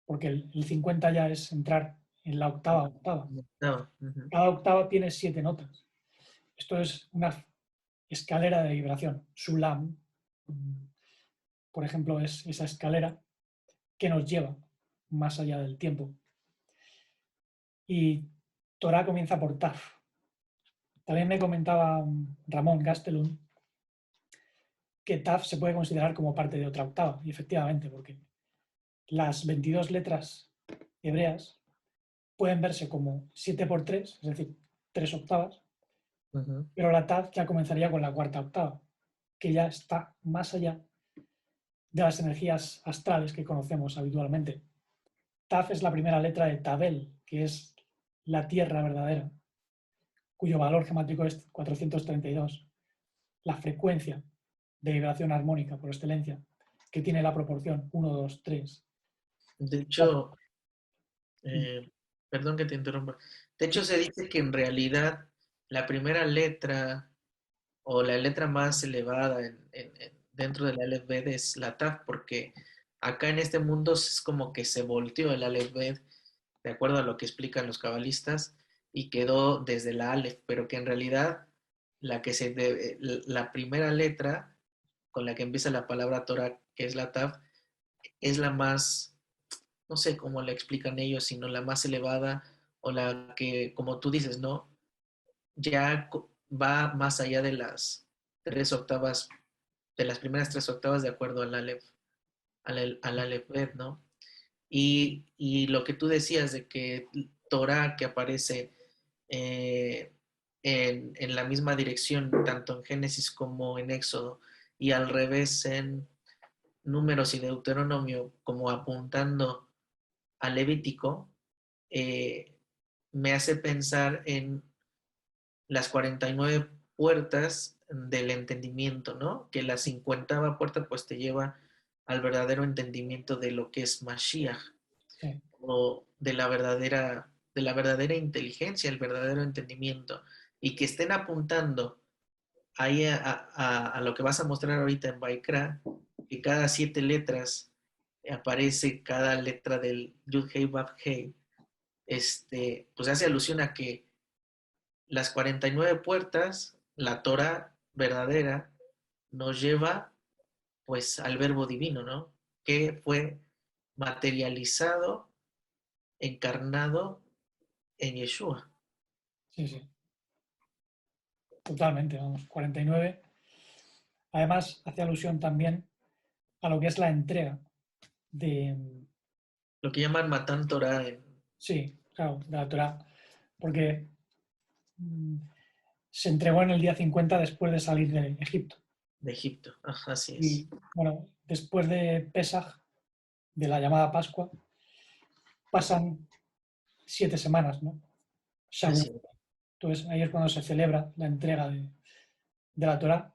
porque el 50 ya es entrar en la octava octava. No. Ujú. Cada octava tiene 7 notas. Esto es una escalera de vibración. Sulam, por ejemplo, es esa escalera que nos lleva más allá del tiempo. Y Torah comienza por Taf. También me comentaba Ramón Gastelum que Taf se puede considerar como parte de otra octava, y efectivamente, porque las 22 letras hebreas pueden verse como 7 por 3, es decir, 3 octavas, Ujú. pero la Tav ya comenzaría con la cuarta octava, que ya está más allá de las energías astrales que conocemos habitualmente. Taf es la primera letra de Tabel, que es la tierra verdadera, cuyo valor gemátrico es 432, la frecuencia de vibración armónica por excelencia, que tiene la proporción 1, 2, 3. De hecho, perdón que te interrumpa. De hecho, se dice que en realidad la primera letra o la letra más elevada dentro del Aleph Bet es la Taf, porque acá en este mundo es como que se volteó el Aleph Bet, de acuerdo a lo que explican los cabalistas, y quedó desde la Aleph, pero que en realidad la primera letra con la que empieza la palabra Torah, que es la Taf, es la más, no sé cómo la explican ellos, sino la más elevada o la que, como tú dices, ¿no? Ya va más allá de las 3 octavas, de las primeras 3 octavas de acuerdo al Aleph Bet, ¿no? Y lo que tú decías de que Torah que aparece eh, en la misma dirección, tanto en Génesis como en Éxodo, y al revés en Números y Deuteronomio, como apuntando al Levítico, eh, me hace pensar en las 49 puertas del entendimiento, ¿no? Que la 50ª puerta pues te lleva al verdadero entendimiento de lo que es Mashiach Sí, o de la verdadera inteligencia, el verdadero entendimiento, y que estén apuntando ahí a lo que vas a mostrar ahorita en Baikra, que cada 7 letras aparece cada letra del Yud Hei Vav Hei, pues hace alusión a que las 49 puertas, la Torah verdadera, nos lleva pues al verbo divino, ¿no? Que fue materializado, encarnado en Yeshua. sí, sí, totalmente, vamos, 49. Además, hace alusión también a lo que es la entrega de, Lo que llaman Matan Torah en... sí, claro, de la Torah, porque se entregó en el día 50 después de salir de Egipto. De Egipto, ajá, así es. Y bueno, después de Pesaj, de la llamada Pascua, pasan 7 semanas, ¿no? Shavuot. Así es. Entonces ahí es cuando se celebra la entrega de la Torá,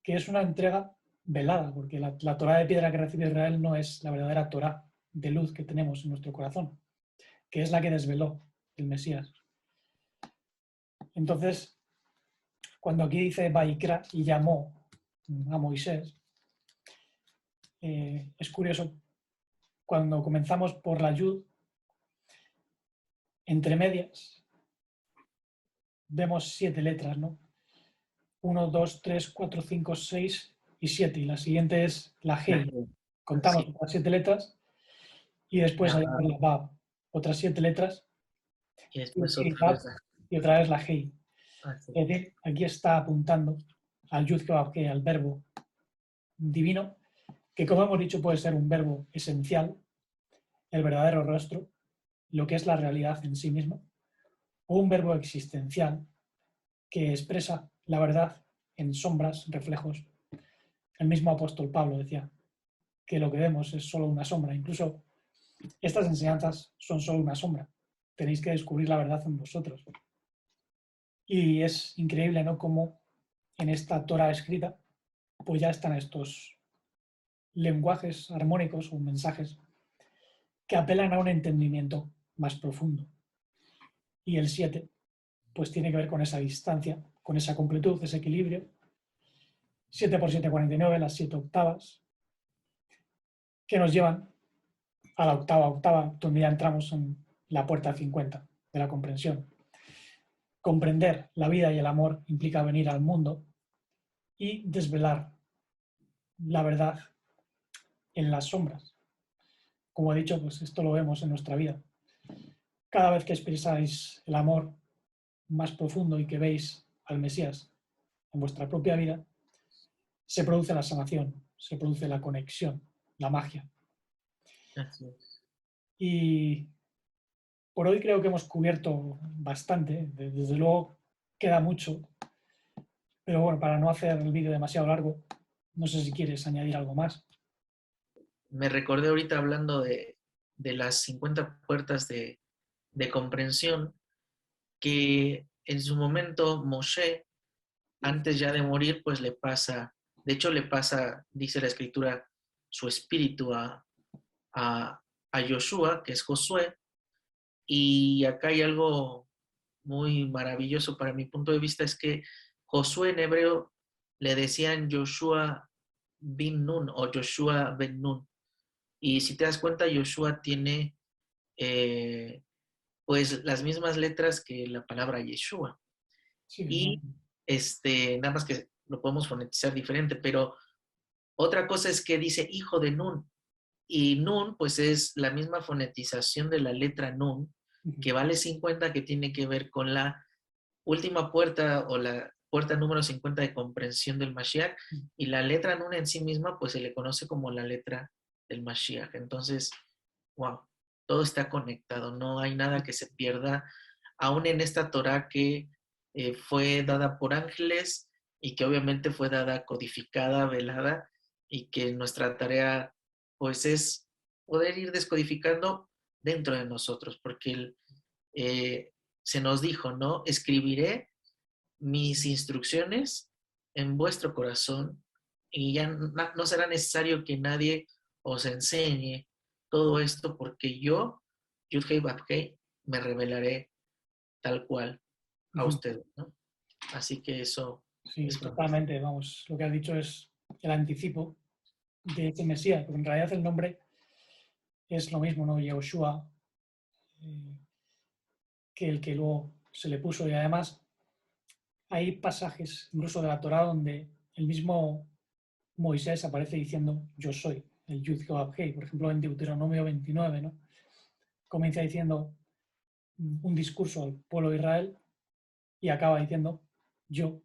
que es una entrega velada, porque la Torá de piedra que recibe Israel no es la verdadera Torá de luz que tenemos en nuestro corazón, que es la que desveló el Mesías. Entonces, cuando aquí dice Vaikra y llamó a Moisés, es curioso, cuando comenzamos por la Yud, entre medias, vemos 7 letras, ¿no? 1, 2, 3, 4, 5, 6 y 7. Y la siguiente es la La G. G, Contamos así. las 7 letras y después La hay Vav, la Vav, otras 7 letras y y después y otra Vav, vez la y otra vez la G. así. Es decir, aquí está apuntando al Yud que al verbo divino, que como hemos dicho puede ser un verbo esencial, el verdadero rostro, lo que es la realidad en sí mismo, o un verbo existencial que expresa la verdad en sombras, reflejos. El mismo apóstol Pablo decía que lo que vemos es solo una sombra. Incluso estas enseñanzas son solo una sombra. Tenéis que descubrir la verdad en vosotros. Y es increíble, ¿no? Cómo en esta Torah escrita, pues ya están estos lenguajes armónicos o mensajes que apelan a un entendimiento más profundo. Y el 7, pues tiene que ver con esa distancia, con esa completud, ese equilibrio. 7 por 7, 49, las 7 octavas, que nos llevan a la octava, donde ya entramos en la puerta 50 de la comprensión. Comprender la vida y el amor implica venir al mundo y desvelar la verdad en las sombras. Como he dicho, pues esto lo vemos en nuestra vida. Cada vez que expresáis el amor más profundo y que veis al Mesías en vuestra propia vida, se produce la sanación, se produce la conexión, la magia. Así es. Y por hoy creo que hemos cubierto bastante. Desde luego queda mucho, pero bueno, para no hacer el vídeo demasiado largo, no sé si quieres añadir algo más. Me recordé ahorita hablando de las 50 puertas de comprensión, que en su momento Moshe, antes ya de morir, pues le pasa, de hecho le pasa, dice la escritura, su espíritu a, a Joshua, que es Josué, y acá hay algo muy maravilloso para mi punto de vista, es que Josué en hebreo le decían Joshua bin Nun o Joshua ben Nun. Y si te das cuenta, Joshua tiene eh, pues las mismas letras que la palabra Yeshua. Sí, no. Y nada más que lo podemos fonetizar diferente, pero otra cosa es que dice hijo de Nun. Y Nun, pues es la misma fonetización de la letra Nun, que vale 50, que tiene que ver con la última puerta o la puerta número 50 de comprensión del Mashiach. Y la letra Nun en sí misma, pues se le conoce como la letra del Mashiach. Entonces, wow, todo está conectado, no hay nada que se pierda, aún en esta Torah que fue dada por ángeles y que obviamente fue dada codificada, velada, y que nuestra tarea pues es poder ir descodificando dentro de nosotros, porque se nos dijo, ¿no? Escribiré mis instrucciones en vuestro corazón y ya no será necesario que nadie os enseñe todo esto porque yo, Yudhei Bapkei, me revelaré tal cual a ustedes, ¿no? Así que eso Sí, es fantástico. totalmente. Vamos, lo que has dicho es el anticipo de este Mesías, porque en realidad el nombre es lo mismo, ¿no? Yehoshua, eh, que el que luego se le puso. Y además hay pasajes, incluso de la Torá, donde el mismo Moisés aparece diciendo yo soy, el Yud Hei. Por ejemplo, en Deuteronomio 29, ¿no? Comienza diciendo un discurso al pueblo de Israel y acaba diciendo yo,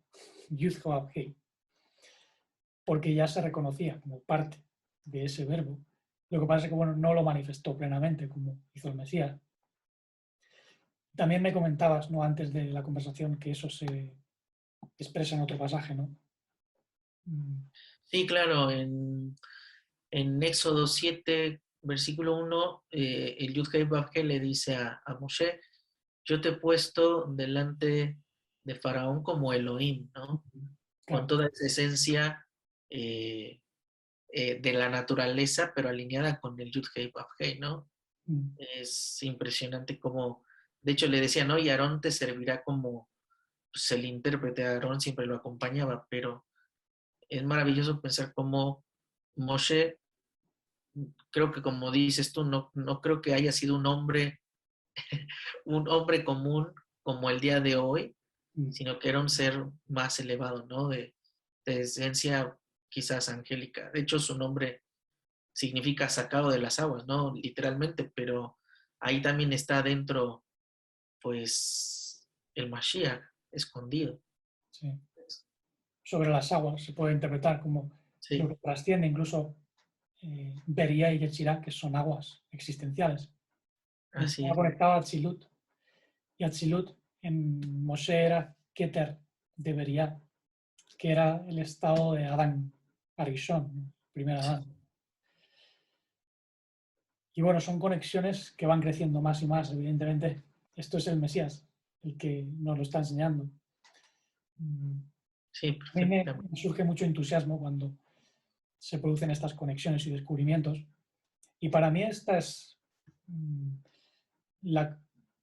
Yud Hei, porque ya se reconocía como parte de ese verbo. Lo que pasa es que bueno, no lo manifestó plenamente como hizo el Mesías. También me comentabas, ¿no? Antes de la conversación, que eso se expresa en otro pasaje, ¿no? Sí, claro, en Éxodo 7, versículo 1, el Yud-Heh Vav-Heh le dice a Moshe, yo te he puesto delante de Faraón como Elohim, ¿no? Con Claro. toda esa esencia eh, de la naturaleza, pero alineada con el Yud-Heh Vav-Heh, ¿no? Es impresionante como, de hecho le decía, ¿no? Y Aarón te servirá como, pues el intérprete, Aarón siempre lo acompañaba, pero es maravilloso pensar cómo Moshe, creo que como dices tú, no creo que haya sido un hombre común como el día de hoy, sino que era un ser más elevado, ¿no? De esencia quizás angélica. De hecho, su nombre significa sacado de las aguas, ¿no? Literalmente, pero ahí también está dentro, pues, el Mashiach escondido. Sí. Sobre las aguas se puede interpretar como lo Sí, que trasciende incluso Beria y Yetzirah, que son aguas existenciales. Y así estaba es. conectado a Atzilut. Y Atzilut en Moshe era Keter de Beria, que era el estado de Adán Arishon, primer Adán. Y bueno, son conexiones que van creciendo más y más, evidentemente. Esto es el Mesías, el que nos lo está enseñando. Sí, A mí perfectamente. me surge mucho entusiasmo cuando se producen estas conexiones y descubrimientos. Y para mí esta es la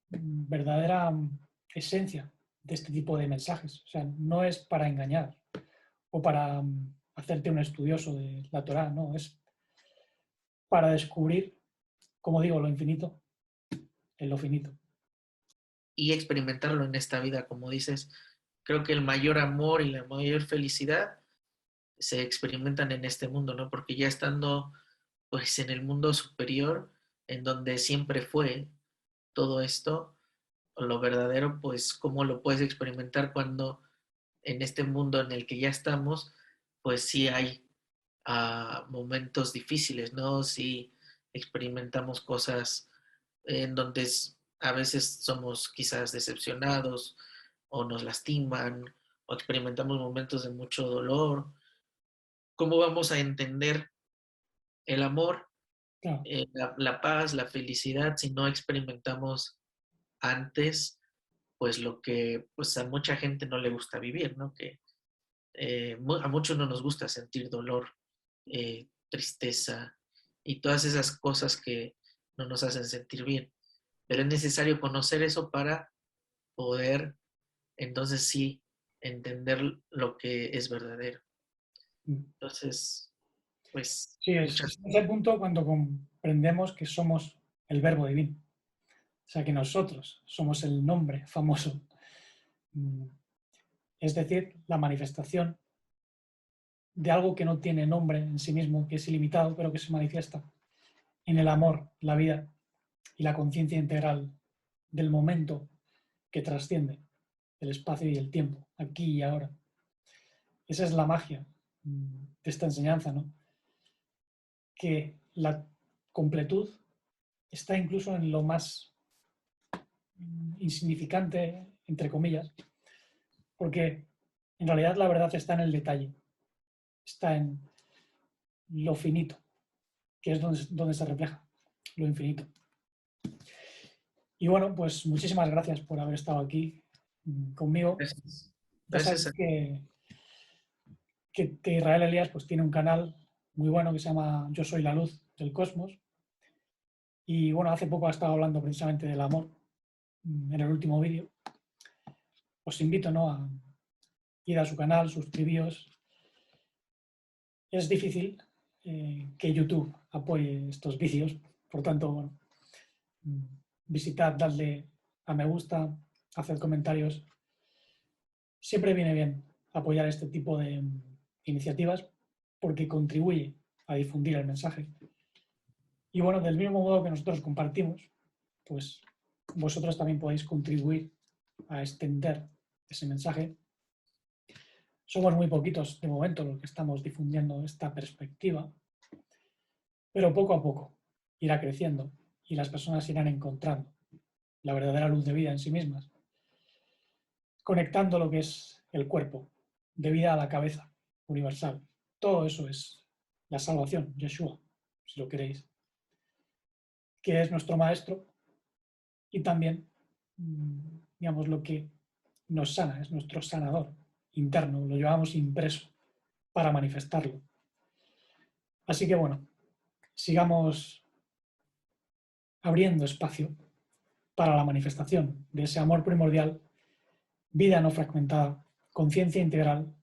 verdadera esencia de este tipo de mensajes. O sea, no es para engañar o para hacerte un estudioso de la Torá, no, es para descubrir, como digo, lo infinito en lo finito. Y experimentarlo en esta vida, como dices, creo que el mayor amor y la mayor felicidad se experimentan en este mundo, ¿no? Porque ya estando pues en el mundo superior, en donde siempre fue todo esto, lo verdadero, pues cómo lo puedes experimentar cuando en este mundo en el que ya estamos, pues sí hay momentos difíciles, ¿no? Sí experimentamos cosas en donde a veces somos quizás decepcionados o nos lastiman o experimentamos momentos de mucho dolor. ¿Cómo vamos a entender el amor, Claro, la paz, la felicidad si no experimentamos antes pues lo que pues a mucha gente no le gusta vivir, ¿no? Que a muchos no nos gusta sentir dolor, tristeza y todas esas cosas que no nos hacen sentir bien. Pero es necesario conocer eso para poder entonces sí entender lo que es verdadero. Entonces, pues sí, muchas, es el punto cuando comprendemos que somos el verbo divino. O sea, que nosotros somos el nombre famoso. Es decir, la manifestación de algo que no tiene nombre en sí mismo, que es ilimitado, pero que se manifiesta en el amor, la vida y la conciencia integral del momento que trasciende el espacio y el tiempo, aquí y ahora. Esa es la magia de esta enseñanza, ¿no? Que la completud está incluso en lo más insignificante, entre comillas, porque en realidad la verdad está en el detalle, está en lo finito, que es donde se refleja lo infinito. Y bueno, pues muchísimas gracias por haber estado aquí conmigo. gracias. Ya Gracias sabes a que Israel Elías pues, tiene un canal muy bueno que se llama Yo soy la luz del cosmos. Y bueno, hace poco ha estado hablando precisamente del amor en el último vídeo. Os invito, ¿no?, a ir a su canal, suscribíos. Es difícil que YouTube apoye estos vídeos, por tanto, bueno, visitad, dadle a me gusta, haced comentarios. Siempre viene bien apoyar este tipo de iniciativas porque contribuye a difundir el mensaje. Y bueno, del mismo modo que nosotros compartimos, pues vosotros también podéis contribuir a extender ese mensaje. Somos muy poquitos de momento los que estamos difundiendo esta perspectiva, pero poco a poco irá creciendo y las personas irán encontrando la verdadera luz de vida en sí mismas, conectando lo que es el cuerpo, debida a la cabeza universal. Todo eso es la salvación, Yeshua, si lo queréis, que es nuestro maestro y también, digamos, lo que nos sana, es nuestro sanador interno, lo llevamos impreso para manifestarlo. Así que bueno, sigamos abriendo espacio para la manifestación de ese amor primordial, vida no fragmentada, conciencia integral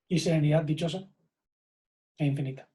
y serenidad dichosa e infinita.